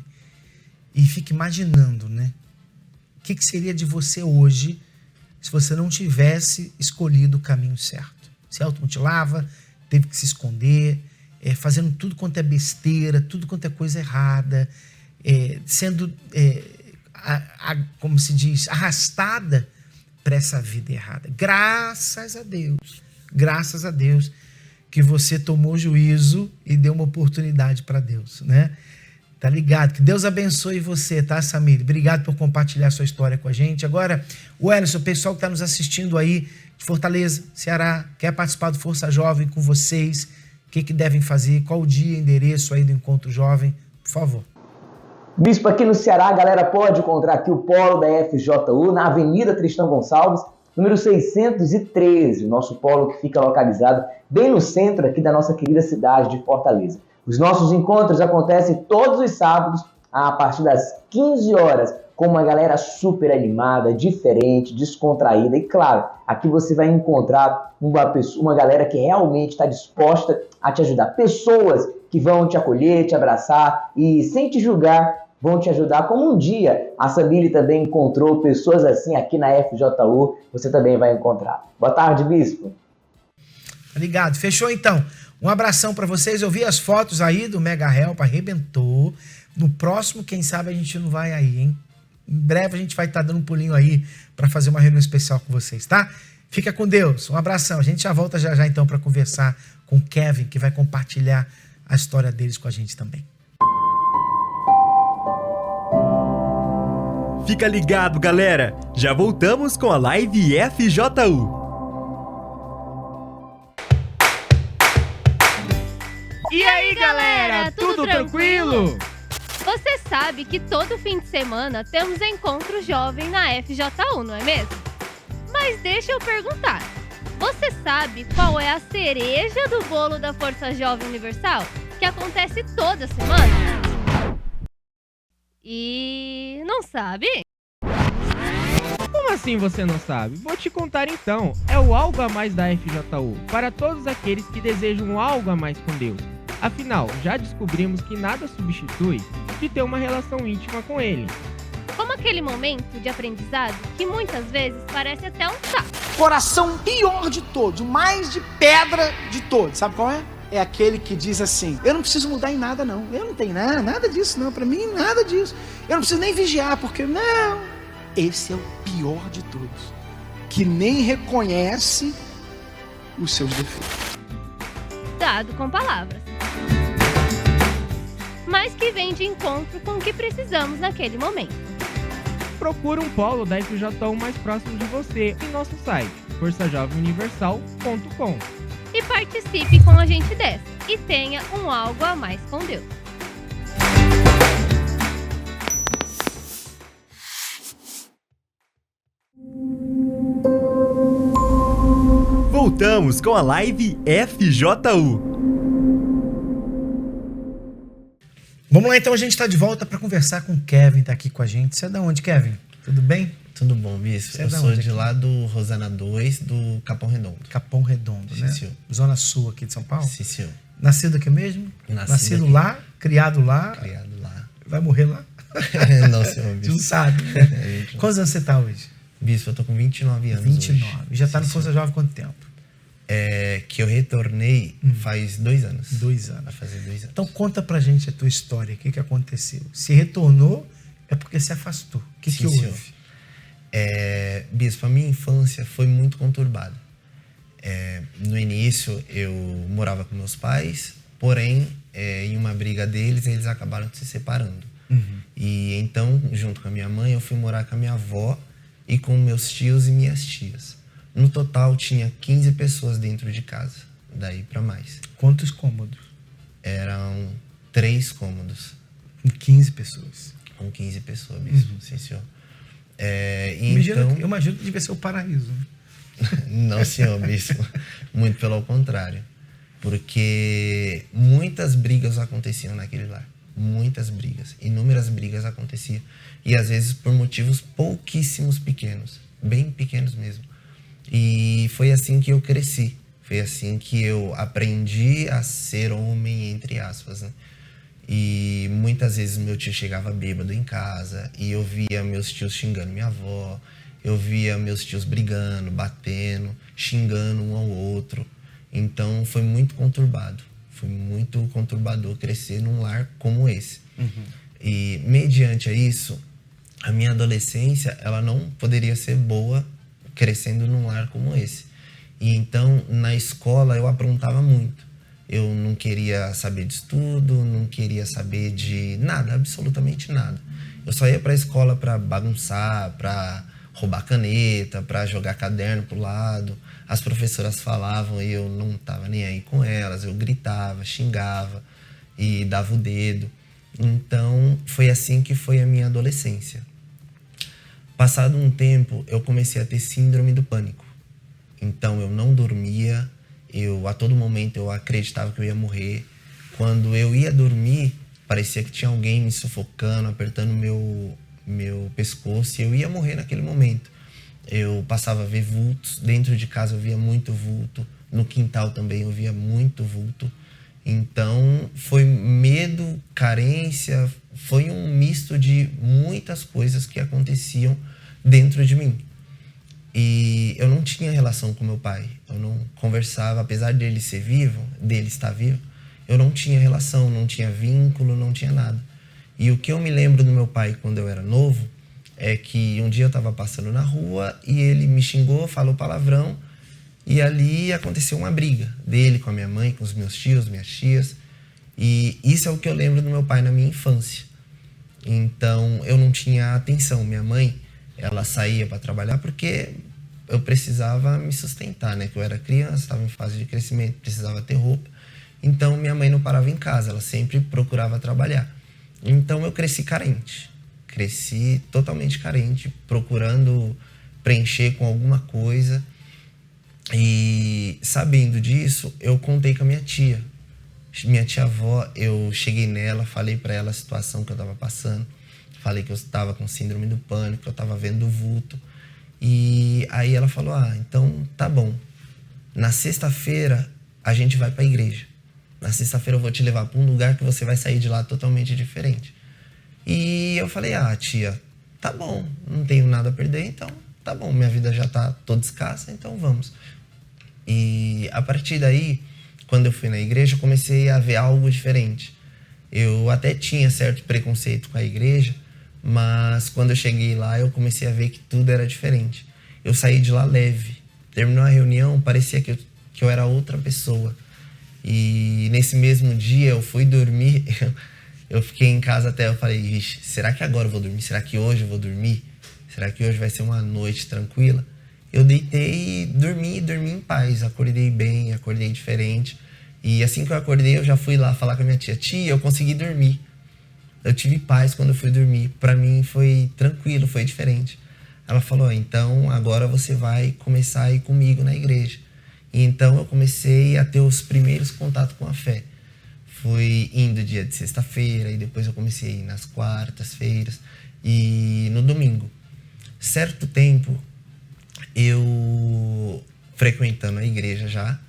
e fica imaginando, né? O que seria de você hoje se você não tivesse escolhido o caminho certo? Se automutilava, teve que se esconder, fazendo tudo quanto é besteira, tudo quanto é coisa errada, sendo, como se diz, arrastada para essa vida errada. Graças a Deus que você tomou juízo e deu uma oportunidade para Deus, né? Tá ligado? Que Deus abençoe você, tá, Samir? Obrigado por compartilhar sua história com a gente. Agora, o Ellison, o pessoal que está nos assistindo aí de Fortaleza, Ceará, quer participar do Força Jovem com vocês, o que devem fazer? Qual o dia, endereço aí do Encontro Jovem? Por favor. Bispo, aqui no Ceará, a galera pode encontrar aqui o polo da FJU na Avenida Tristão Gonçalves, número 613, o nosso polo que fica localizado bem no centro aqui da nossa querida cidade de Fortaleza. Os nossos encontros acontecem todos os sábados, a partir das 15 horas, com uma galera super animada, diferente, descontraída. E claro, aqui você vai encontrar uma galera que realmente está disposta a te ajudar. Pessoas que vão te acolher, te abraçar e, sem te julgar, vão te ajudar. Como um dia a Samile também encontrou pessoas assim aqui na FJU, você também vai encontrar. Boa tarde, Bispo. Obrigado. Fechou então. Um abração para vocês. Eu vi as fotos aí do Mega Help, arrebentou. No próximo, quem sabe a gente não vai aí, hein? Em breve a gente vai estar dando um pulinho aí para fazer uma reunião especial com vocês, tá? Fica com Deus. Um abração. A gente já volta já então para conversar com o Kevin, que vai compartilhar a história deles com a gente também. Fica ligado, galera. Já voltamos com a Live FJU. E aí, galera, tudo tranquilo? Você sabe que todo fim de semana temos Encontro Jovem na FJU, não é mesmo? Mas deixa eu perguntar, você sabe qual é a cereja do bolo da Força Jovem Universal, que acontece toda semana? E não sabe? Como assim você não sabe? Vou te contar então. É o Algo a Mais da FJU, para todos aqueles que desejam algo a mais com Deus. Afinal, já descobrimos que nada substitui de ter uma relação íntima com Ele. Como aquele momento de aprendizado que muitas vezes parece até um saco. Coração pior de todos, o mais de pedra de todos, sabe qual é? É aquele que diz assim, eu não preciso mudar em nada não, eu não tenho nada disso não, pra mim nada disso, eu não preciso nem vigiar, porque não. Esse é o pior de todos, que nem reconhece os seus defeitos. Dado com palavras, mas que vem de encontro com o que precisamos naquele momento. Procure um polo da FJU mais próximo de você em nosso site, forçajovemuniversal.com. E participe com a gente dessa e tenha um algo a mais com Deus. Voltamos com a Live FJU. Vamos lá, então, a gente está de volta para conversar com o Kevin, tá aqui com a gente. Você é da onde, Kevin? Tudo bem? Tudo bom, Bispo. Eu sou de lá do Rosana 2, do Capão Redondo. Capão Redondo, né? Sim, senhor. Zona Sul aqui de São Paulo? Sim, senhor. Nascido aqui mesmo? Nascido lá, criado lá? Criado lá. Vai morrer lá? Não, senhor, Bispo. Tu não sabe, né? Quantos anos você tá hoje? Bispo, eu tô com 29 anos 29. hoje. E já tá no Força Jovem há quanto tempo? Que eu retornei faz 2 anos. 2 anos. Vai fazer 2 anos. Então conta pra gente a tua história, o que aconteceu. Se retornou, é porque se afastou. O que houve? Senhor. Bispo, a minha infância foi muito conturbada. No início, eu morava com meus pais, porém, em uma briga deles, eles acabaram se separando. E então, junto com a minha mãe, eu fui morar com a minha avó e com meus tios e minhas tias. No total, tinha 15 pessoas dentro de casa, daí pra mais. Quantos cômodos? Eram 3 cômodos. Com 15 pessoas? Com 15 pessoas, Bispo, sim, senhor. Eu imagino que devia ser o paraíso. Né? Não, senhor, Bispo. Muito pelo contrário. Porque muitas brigas aconteciam naquele lar. Muitas brigas. Inúmeras brigas aconteciam. E às vezes por motivos pouquíssimos pequenos. Bem pequenos mesmo. E foi assim que eu cresci. Foi assim que eu aprendi a ser homem, entre aspas, né? E muitas vezes meu tio chegava bêbado em casa e eu via meus tios xingando minha avó, eu via meus tios brigando, batendo, xingando um ao outro. Então foi muito conturbado. Foi muito conturbador crescer num lar como esse. E, mediante a isso, a minha adolescência, ela não poderia ser boa crescendo num lar como esse. E então, na escola, eu aprontava muito. Eu não queria saber de estudo, não queria saber de nada, absolutamente nada. Eu só ia para a escola para bagunçar, para roubar caneta, para jogar caderno pro lado. As professoras falavam e eu não estava nem aí com elas. Eu gritava, xingava e dava o dedo. Então, foi assim que foi a minha adolescência. Passado um tempo, eu comecei a ter síndrome do pânico. Então, eu não dormia. A todo momento, eu acreditava que eu ia morrer. Quando eu ia dormir, parecia que tinha alguém me sufocando, apertando meu pescoço, e eu ia morrer naquele momento. Eu passava a ver vultos. Dentro de casa eu via muito vulto. No quintal também eu via muito vulto. Então, foi medo, carência, foi um misto de muitas coisas que aconteciam dentro de mim. E eu não tinha relação com meu pai. Eu não conversava, apesar dele estar vivo, eu não tinha relação, não tinha vínculo, não tinha nada. E o que eu me lembro do meu pai quando eu era novo é que um dia eu estava passando na rua e ele me xingou, falou palavrão, e ali aconteceu uma briga dele com a minha mãe, com os meus tios, minhas tias. E isso é o que eu lembro do meu pai na minha infância. Então, eu não tinha atenção. Minha mãe, ela saía para trabalhar porque eu precisava me sustentar, né? Que eu era criança, estava em fase de crescimento, precisava ter roupa. Então, minha mãe não parava em casa, ela sempre procurava trabalhar. Então, eu cresci carente. Cresci totalmente carente, procurando preencher com alguma coisa. E sabendo disso, eu contei com a minha tia. Minha tia-avó, eu cheguei nela, falei para ela a situação que eu estava passando. Falei que eu estava com síndrome do pânico, que eu estava vendo vulto. E aí ela falou, então tá bom. Na sexta-feira, a gente vai para a igreja. Na sexta-feira eu vou te levar para um lugar que você vai sair de lá totalmente diferente. E eu falei, tia, tá bom, não tenho nada a perder, então tá bom, minha vida já tá toda escassa, então vamos. E a partir daí, quando eu fui na igreja, eu comecei a ver algo diferente. Eu até tinha certo preconceito com a igreja, mas quando eu cheguei lá, eu comecei a ver que tudo era diferente. Eu saí de lá leve. Terminou a reunião, parecia que eu era outra pessoa. E nesse mesmo dia, eu fui dormir, eu fiquei em casa até, eu falei, vixe, será que agora eu vou dormir? Será que hoje eu vou dormir? Será que hoje vai ser uma noite tranquila? Eu deitei e dormi em paz. Acordei bem, acordei diferente. E assim que eu acordei, eu já fui lá falar com a minha tia. Tia, eu consegui dormir. Eu tive paz quando eu fui dormir. Pra mim foi tranquilo, foi diferente. Ela falou, então agora você vai começar a ir comigo na igreja. E então eu comecei a ter os primeiros contatos com a fé. Fui indo dia de sexta-feira e depois eu comecei a ir nas quartas-feiras e no domingo. Certo tempo, eu frequentando a igreja já,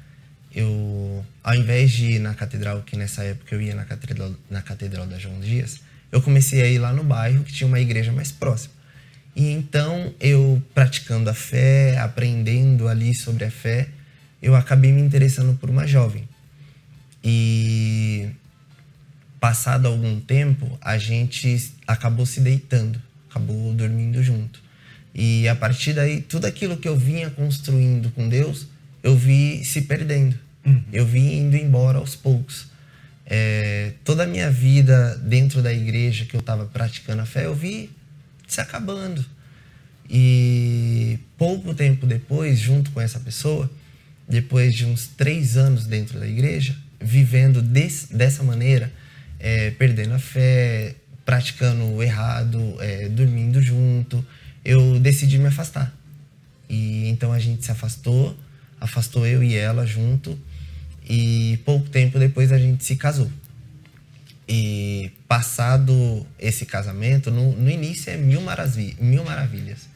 ao invés de ir na catedral, que nessa época eu ia na catedral da João Dias, eu comecei a ir lá no bairro, que tinha uma igreja mais próxima. E então, eu praticando a fé, aprendendo ali sobre a fé, eu acabei me interessando por uma jovem. E passado algum tempo, a gente acabou se deitando, acabou dormindo junto. E a partir daí, tudo aquilo que eu vinha construindo com Deus, eu vi se perdendo. Eu vi indo embora aos poucos. Toda a minha vida dentro da igreja que eu estava praticando a fé, eu vi se acabando. E pouco tempo depois, junto com essa pessoa, depois de uns 3 anos dentro da igreja, vivendo dessa maneira, perdendo a fé, praticando o errado, dormindo junto, eu decidi me afastar. E então a gente se afastou eu e ela junto, e pouco tempo depois a gente se casou. E passado esse casamento, no início é mil maravilhas.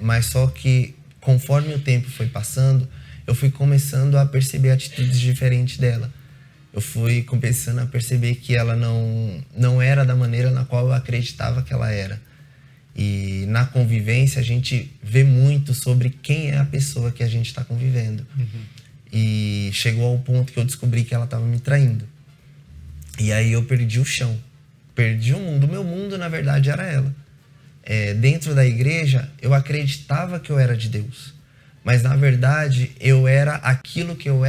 Mas só que conforme o tempo foi passando, eu fui começando a perceber atitudes diferentes dela. Eu fui começando a perceber que ela não era da maneira na qual eu acreditava que ela era. E na convivência a gente vê muito sobre quem é a pessoa que a gente está convivendo. E chegou ao ponto que eu descobri que ela estava me traindo. E aí eu perdi o chão. Perdi o mundo. O meu mundo, na verdade, era ela. Dentro da igreja, eu acreditava que eu era de Deus. Mas, na verdade, eu era aquilo que eu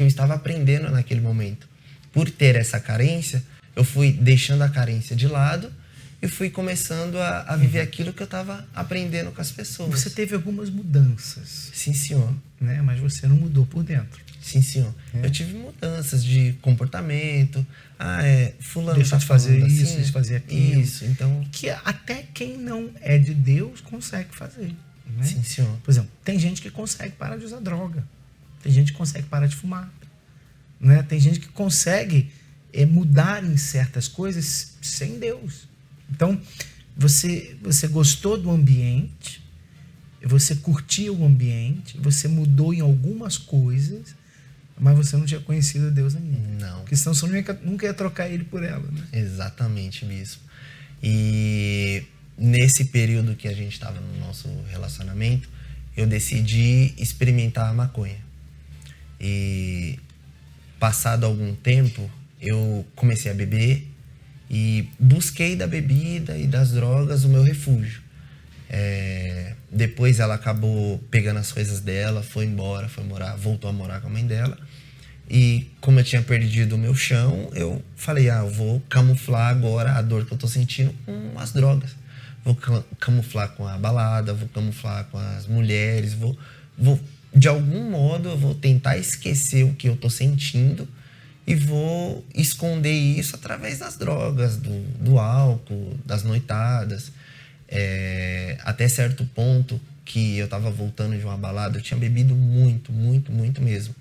estava aprendendo naquele momento. Por ter essa carência, eu fui deixando a carência de lado e fui começando a viver aquilo que eu estava aprendendo com as pessoas. Você teve algumas mudanças. Sim, senhor. Né? Mas você não mudou por dentro. Sim, senhor. Eu tive mudanças de comportamento. Fulano deixa tá de fazer falando isso, assim, deixa de fazer aquilo. Isso, então... Que até quem não é de Deus consegue fazer. Né? Sim, senhor. Por exemplo, tem gente que consegue parar de usar droga. Tem gente que consegue parar de fumar. Né? Tem gente que consegue mudar em certas coisas sem Deus. Então, você gostou do ambiente, você curtiu o ambiente, você mudou em algumas coisas, mas você não tinha conhecido Deus ainda. Não. Porque senão você nunca ia trocar ele por ela. Né? Exatamente, bispo. E nesse período que a gente estava no nosso relacionamento, eu decidi experimentar a maconha. E passado algum tempo, eu comecei a beber e busquei da bebida e das drogas o meu refúgio. Depois ela acabou pegando as coisas dela, foi embora, voltou a morar com a mãe dela. E como eu tinha perdido o meu chão, eu falei, eu vou camuflar agora a dor que eu tô sentindo com as drogas. Vou camuflar com a balada, vou camuflar com as mulheres, vou de algum modo eu vou tentar esquecer o que eu tô sentindo e vou esconder isso através das drogas, do álcool, das noitadas. Até certo ponto que eu tava voltando de uma balada, eu tinha bebido muito, muito, muito mesmo.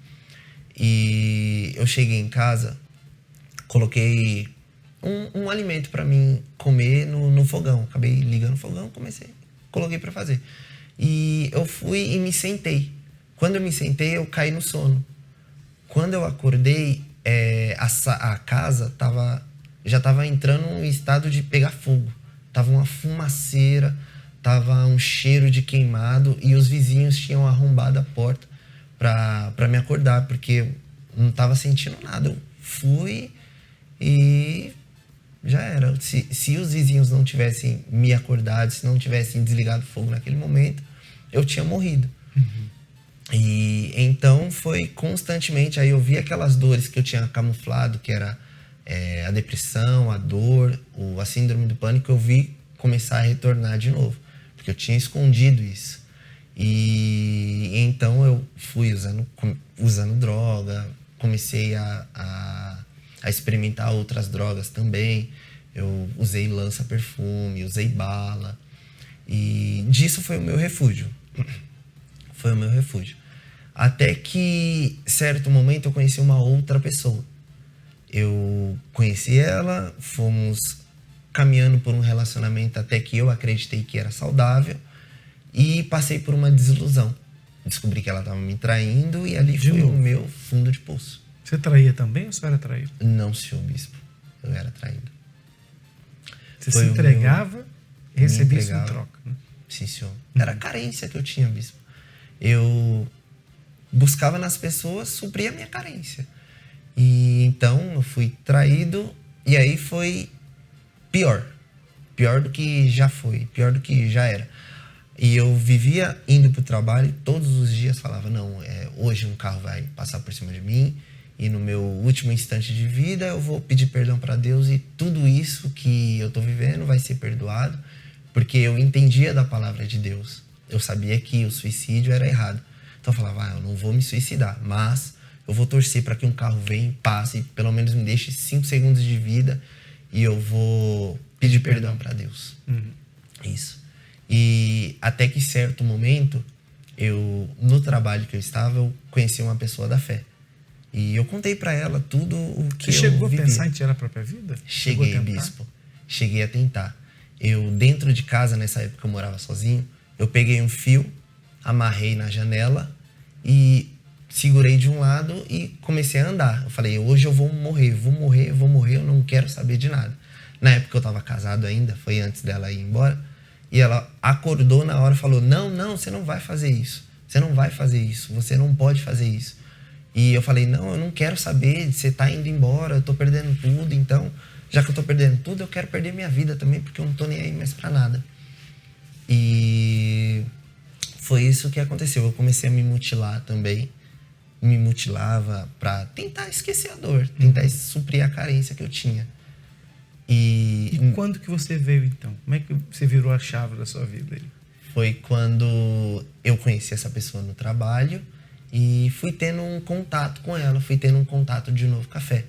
E eu cheguei em casa, coloquei um alimento para mim comer no fogão. Acabei ligando o fogão, coloquei para fazer. E eu fui e me sentei. Quando eu me sentei, eu caí no sono. Quando eu acordei, a casa já estava entrando em estado de pegar fogo. Tava uma fumaceira, tava um cheiro de queimado e os vizinhos tinham arrombado a porta para me acordar, porque eu não tava sentindo nada. Eu fui e já era. Se os vizinhos não tivessem me acordado, se não tivessem desligado o fogo naquele momento, eu tinha morrido. E então foi constantemente, aí eu vi aquelas dores que eu tinha camuflado, que era a depressão, a dor, a síndrome do pânico, eu vi começar a retornar de novo, porque eu tinha escondido isso. E então eu fui usando droga, comecei a experimentar outras drogas também. Eu usei lança-perfume, usei bala, e disso foi o meu refúgio. Foi o meu refúgio. Até que, certo momento, eu conheci uma outra pessoa. Eu conheci ela, fomos caminhando por um relacionamento até que eu acreditei que era saudável e passei por uma desilusão. Descobri que ela estava me traindo e ali foi o meu fundo de poço. Você traía também ou só era traído? Não, senhor bispo. Eu era traído. Você se entregava e recebia isso em troca. Né? Sim, senhor. Era a carência que eu tinha, bispo. Eu buscava nas pessoas suprir a minha carência. E então eu fui traído e aí foi pior. Pior do que já foi, pior do que já era. E eu vivia indo pro trabalho e todos os dias falava, não, hoje um carro vai passar por cima de mim e no meu último instante de vida eu vou pedir perdão para Deus e tudo isso que eu tô vivendo vai ser perdoado, porque eu entendia da palavra de Deus. Eu sabia que o suicídio era errado. Então eu falava, eu não vou me suicidar, mas eu vou torcer para que um carro venha, passe, pelo menos me deixe 5 segundos de vida e eu vou pedir perdão para Deus. Isso. E até que certo momento, no trabalho que eu estava, eu conheci uma pessoa da fé. E eu contei para ela tudo o que eu chegou vivia. A pensar em tirar a própria vida? Cheguei, bispo. Cheguei a tentar. Eu, dentro de casa, nessa época eu morava sozinho, eu peguei um fio, amarrei na janela e segurei de um lado e comecei a andar. Eu falei, hoje eu vou morrer, eu não quero saber de nada. Na época eu estava casado ainda, foi antes dela ir embora. E ela acordou na hora e falou, não, você não vai fazer isso. Você não vai fazer isso, você não pode fazer isso. E eu falei, não, eu não quero saber, você tá indo embora, eu tô perdendo tudo, então, já que eu tô perdendo tudo, eu quero perder minha vida também, porque eu não tô nem aí mais pra nada. E foi isso que aconteceu. Eu comecei a me mutilar também. Me mutilava pra tentar esquecer a dor, tentar suprir a carência que eu tinha. E quando que você veio, então? Como é que você virou a chave da sua vida? Foi quando eu conheci essa pessoa no trabalho e fui tendo um contato com ela, fui tendo um contato de novo café.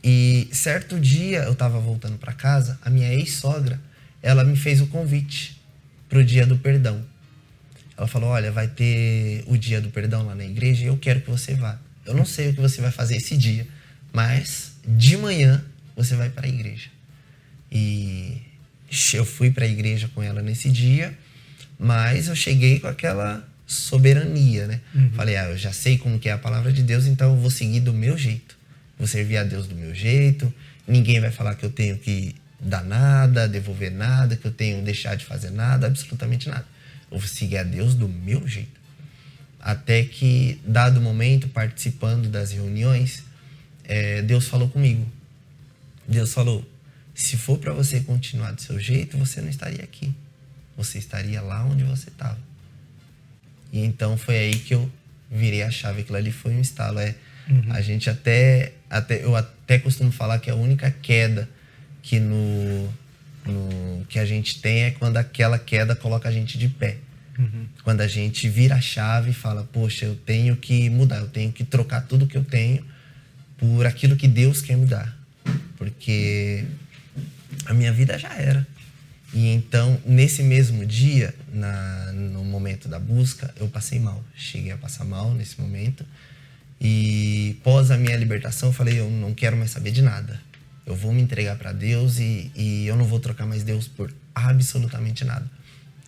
E certo dia eu tava voltando pra casa, a minha ex-sogra, ela me fez o convite pro dia do perdão. Ela falou, olha, vai ter o dia do perdão lá na igreja e eu quero que você vá. Eu não sei o que você vai fazer esse dia, mas de manhã você vai para a igreja. E eu fui para a igreja com ela nesse dia, mas eu cheguei com aquela soberania, né? Falei, eu já sei como que é a palavra de Deus, então eu vou seguir do meu jeito. Vou servir a Deus do meu jeito, ninguém vai falar que eu tenho que dar nada, devolver nada, que eu tenho que deixar de fazer nada, absolutamente nada. Eu vou seguir a Deus do meu jeito. Até que, dado momento, participando das reuniões, Deus falou comigo. Deus falou, se for para você continuar do seu jeito, você não estaria aqui. Você estaria lá onde você estava. E então foi aí que eu virei a chave. Aquilo ali foi um estalo. A gente eu até costumo falar que a única queda que que a gente tem é quando aquela queda coloca a gente de pé. Quando a gente vira a chave e fala, poxa, eu tenho que mudar, eu tenho que trocar tudo que eu tenho por aquilo que Deus quer me dar. Porque a minha vida já era. E então, nesse mesmo dia, no momento da busca, eu passei mal. Cheguei a passar mal nesse momento. E pós a minha libertação, eu falei, eu não quero mais saber de nada. Eu vou me entregar para Deus e eu não vou trocar mais Deus por absolutamente nada.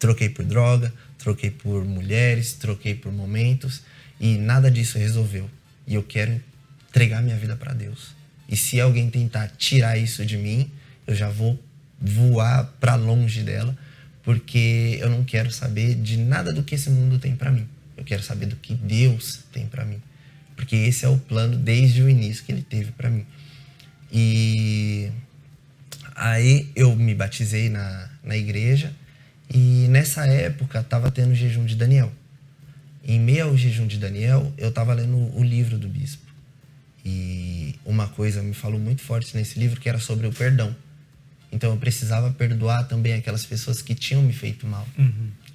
Troquei por droga, troquei por mulheres, troquei por momentos e nada disso resolveu. E eu quero entregar minha vida para Deus. E se alguém tentar tirar isso de mim, eu já vou voar para longe dela, porque eu não quero saber de nada do que esse mundo tem para mim. Eu quero saber do que Deus tem para mim. Porque esse é o plano desde o início que ele teve para mim. E aí eu me batizei na igreja e nessa época estava tendo o jejum de Daniel. Em meio ao jejum de Daniel, eu estava lendo o livro do bispo. E uma coisa me falou muito forte nesse livro que era sobre o perdão. Então eu precisava perdoar também aquelas pessoas que tinham me feito mal.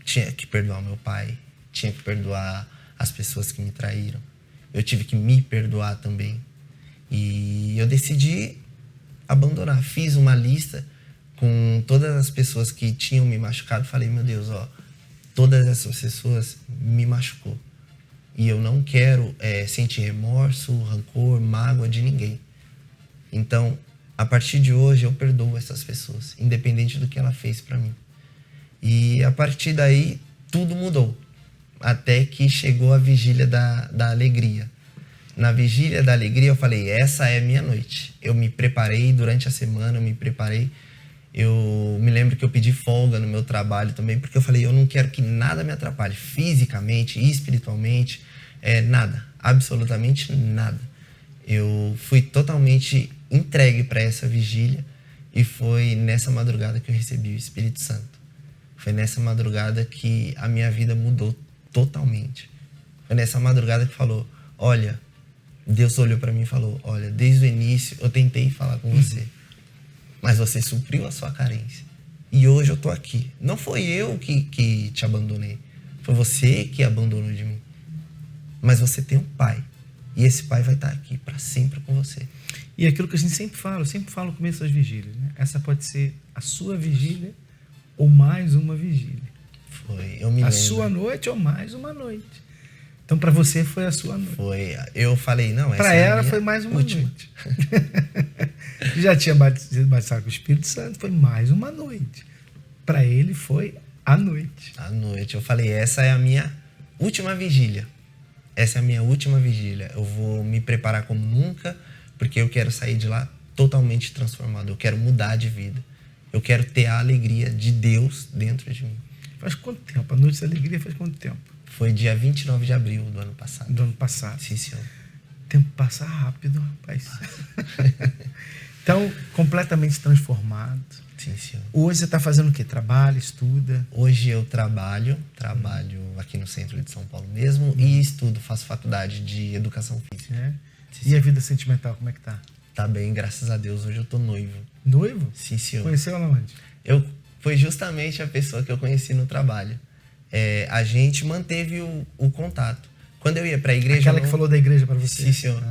Tinha que perdoar o meu pai, tinha que perdoar as pessoas que me traíram. Eu tive que me perdoar também. E eu decidi abandonar. Fiz uma lista com todas as pessoas que tinham me machucado. Falei, meu Deus, todas essas pessoas me machucou. E eu não quero sentir remorso, rancor, mágoa de ninguém. Então, a partir de hoje, eu perdoo essas pessoas, independente do que ela fez para mim. E a partir daí, tudo mudou. Até que chegou a vigília da alegria. Na vigília da alegria, eu falei, essa é a minha noite. Eu me preparei durante a semana, eu me lembro que eu pedi folga no meu trabalho também, porque eu falei, eu não quero que nada me atrapalhe, fisicamente e espiritualmente, nada, absolutamente nada. Eu fui totalmente entregue para essa vigília e foi nessa madrugada que eu recebi o Espírito Santo. Foi nessa madrugada que a minha vida mudou totalmente. Foi nessa madrugada que falou, olha, Deus olhou para mim e falou, olha, desde o início eu tentei falar com você, mas você supriu a sua carência. E hoje eu tô aqui. Não foi eu que te abandonei, foi você que abandonou de mim. Mas você tem um pai, e esse pai vai estar aqui para sempre com você. E aquilo que a gente sempre fala, eu sempre falo no começo das vigílias, né? Essa pode ser a sua vigília ou mais uma vigília. Foi, eu me lembro. A sua noite ou mais uma noite. Então, para você, foi a sua noite. Foi. Eu falei, não, essa pra é ela, a minha foi mais uma última noite. Já tinha batizado com o Espírito Santo, foi mais uma noite. Para ele, foi a noite. A noite. Eu falei, essa é a minha última vigília. Essa é a minha última vigília. Eu vou me preparar como nunca, porque eu quero sair de lá totalmente transformado. Eu quero mudar de vida. Eu quero ter a alegria de Deus dentro de mim. Faz quanto tempo? A Noite da Alegria faz quanto tempo? Foi dia 29 de abril do ano passado. Do ano passado. Sim, senhor. O tempo passa rápido, rapaz. Então, completamente transformado. Sim, senhor. Hoje você está fazendo o quê? Trabalha, estuda? Hoje eu trabalho aqui no centro de São Paulo mesmo e estudo, faço faculdade de educação física. É? E a vida sentimental, como é que tá? Tá bem, graças a Deus. Hoje eu tô noivo. Noivo? Sim, senhor. Conheceu ela onde? Foi justamente a pessoa que eu conheci no trabalho. A gente manteve o contato. Quando eu ia pra igreja... Aquela que falou da igreja para você? Sim, senhor.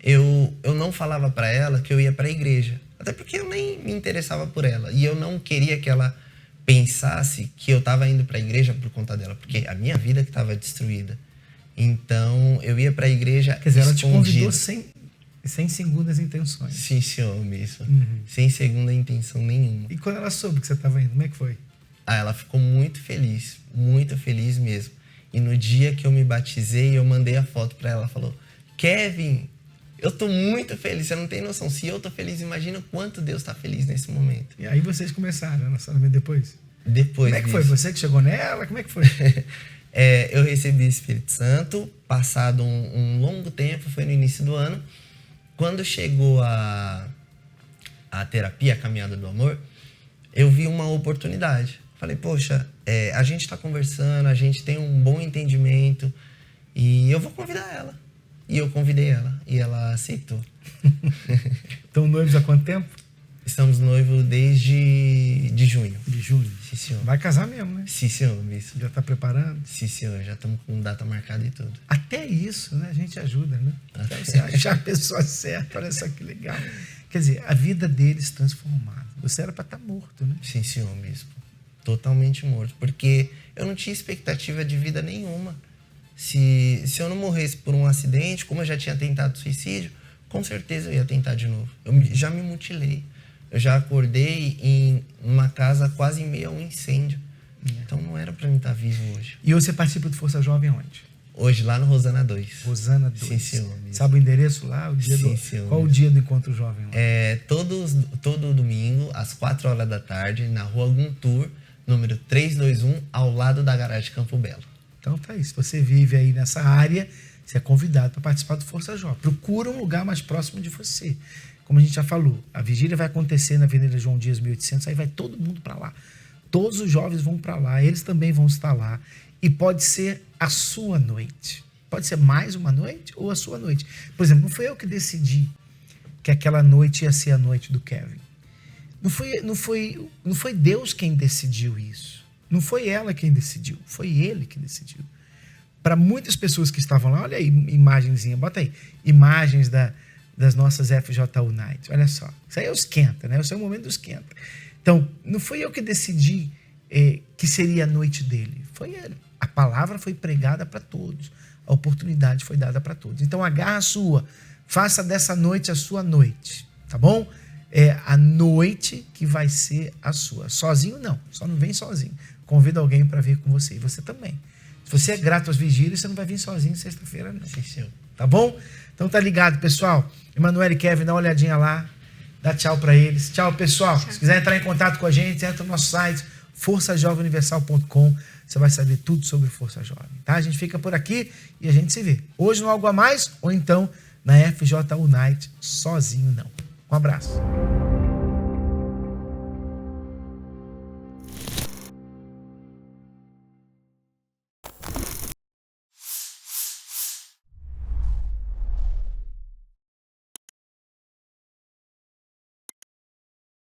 Eu não falava para ela que eu ia pra igreja. Até porque eu nem me interessava por ela. E eu não queria que ela pensasse que eu tava indo pra igreja por conta dela. Porque a minha vida que tava destruída. Então, eu ia pra igreja escondido. Quer dizer, ela te convidou sem segundas intenções. Sim, senhor, mesmo. Sem segunda intenção nenhuma. E quando ela soube que você tava indo, como é que foi? Ela ficou muito feliz mesmo. E no dia que eu me batizei, eu mandei a foto pra ela. Ela falou, Kevin, eu tô muito feliz, você não tem noção. Se eu tô feliz, imagina o quanto Deus tá feliz nesse momento. E aí vocês começaram o relacionamento depois? Depois. Como é que foi? Você que chegou nela? Como é que foi? Eu recebi o Espírito Santo, passado um longo tempo, foi no início do ano. Quando chegou a terapia, a caminhada do amor, eu vi uma oportunidade. Falei, poxa, a gente tá conversando, a gente tem um bom entendimento e eu vou convidar ela. E eu convidei ela e ela aceitou. Estão noivos há quanto tempo? Estamos noivos desde junho. De junho? Sim, senhor. Vai casar mesmo, né? Sim, senhor. Isso. Já tá preparando? Sim, senhor. Já estamos com data marcada e tudo. Até isso, né? A gente ajuda, né? Até você achar a pessoa certa. Olha só que legal. Quer dizer, a vida deles transformada. Você era para estar morto, né? Sim, senhor, bispo. Totalmente morto. Porque eu não tinha expectativa de vida nenhuma. Se eu não morresse por um acidente, como eu já tinha tentado suicídio, com certeza eu ia tentar de novo. Eu já me mutilei. Eu já acordei em uma casa quase em meio a um incêndio. Então não era pra mim estar vivo hoje. E hoje você participa do Força Jovem onde? Hoje, lá no Rosana 2. Rosana 2. Sim, senhor. Mesmo. Sabe o endereço lá? Sim, senhor. Qual o dia do Encontro Jovem lá? Todo domingo, às 4 horas da tarde, na rua Guntur, número 321, ao lado da garagem Campo Belo. Então tá aí. Se você vive aí nessa área, você é convidado para participar do Força Jovem. Procura um lugar mais próximo de você. Como a gente já falou, a vigília vai acontecer na Avenida João Dias 1800, aí vai todo mundo para lá. Todos os jovens vão para lá, eles também vão estar lá. E pode ser a sua noite. Pode ser mais uma noite ou a sua noite. Por exemplo, não foi eu que decidi que aquela noite ia ser a noite do Kevin. Não foi Deus quem decidiu isso. Não foi ela quem decidiu, foi ele que decidiu. Para muitas pessoas que estavam lá, olha aí, imagenzinha, bota aí, imagens das nossas FJU Night. Olha só, isso aí é o esquenta, né? Esse é o momento do esquenta. Então, não foi eu que decidi que seria a noite dele, foi ele. A palavra foi pregada para todos, a oportunidade foi dada para todos. Então, agarra a sua, faça dessa noite a sua noite, tá bom? É a noite que vai ser a sua. Sozinho não, só não vem sozinho. Convida alguém para vir com você, e você também. Se você é grato às vigílias, você não vai vir sozinho sexta-feira não. Sim, senhor. Tá bom? Então tá ligado, pessoal. Emanuele e Kevin, dá uma olhadinha lá. Dá tchau para eles. Tchau, pessoal. Tchau. Se quiser entrar em contato com a gente, entra no nosso site, forçajovemuniversal.com. Você vai saber tudo sobre Força Jovem, tá? A gente fica por aqui e a gente se vê. Hoje no Algo a Mais ou então na FJU Night, sozinho não. Um abraço.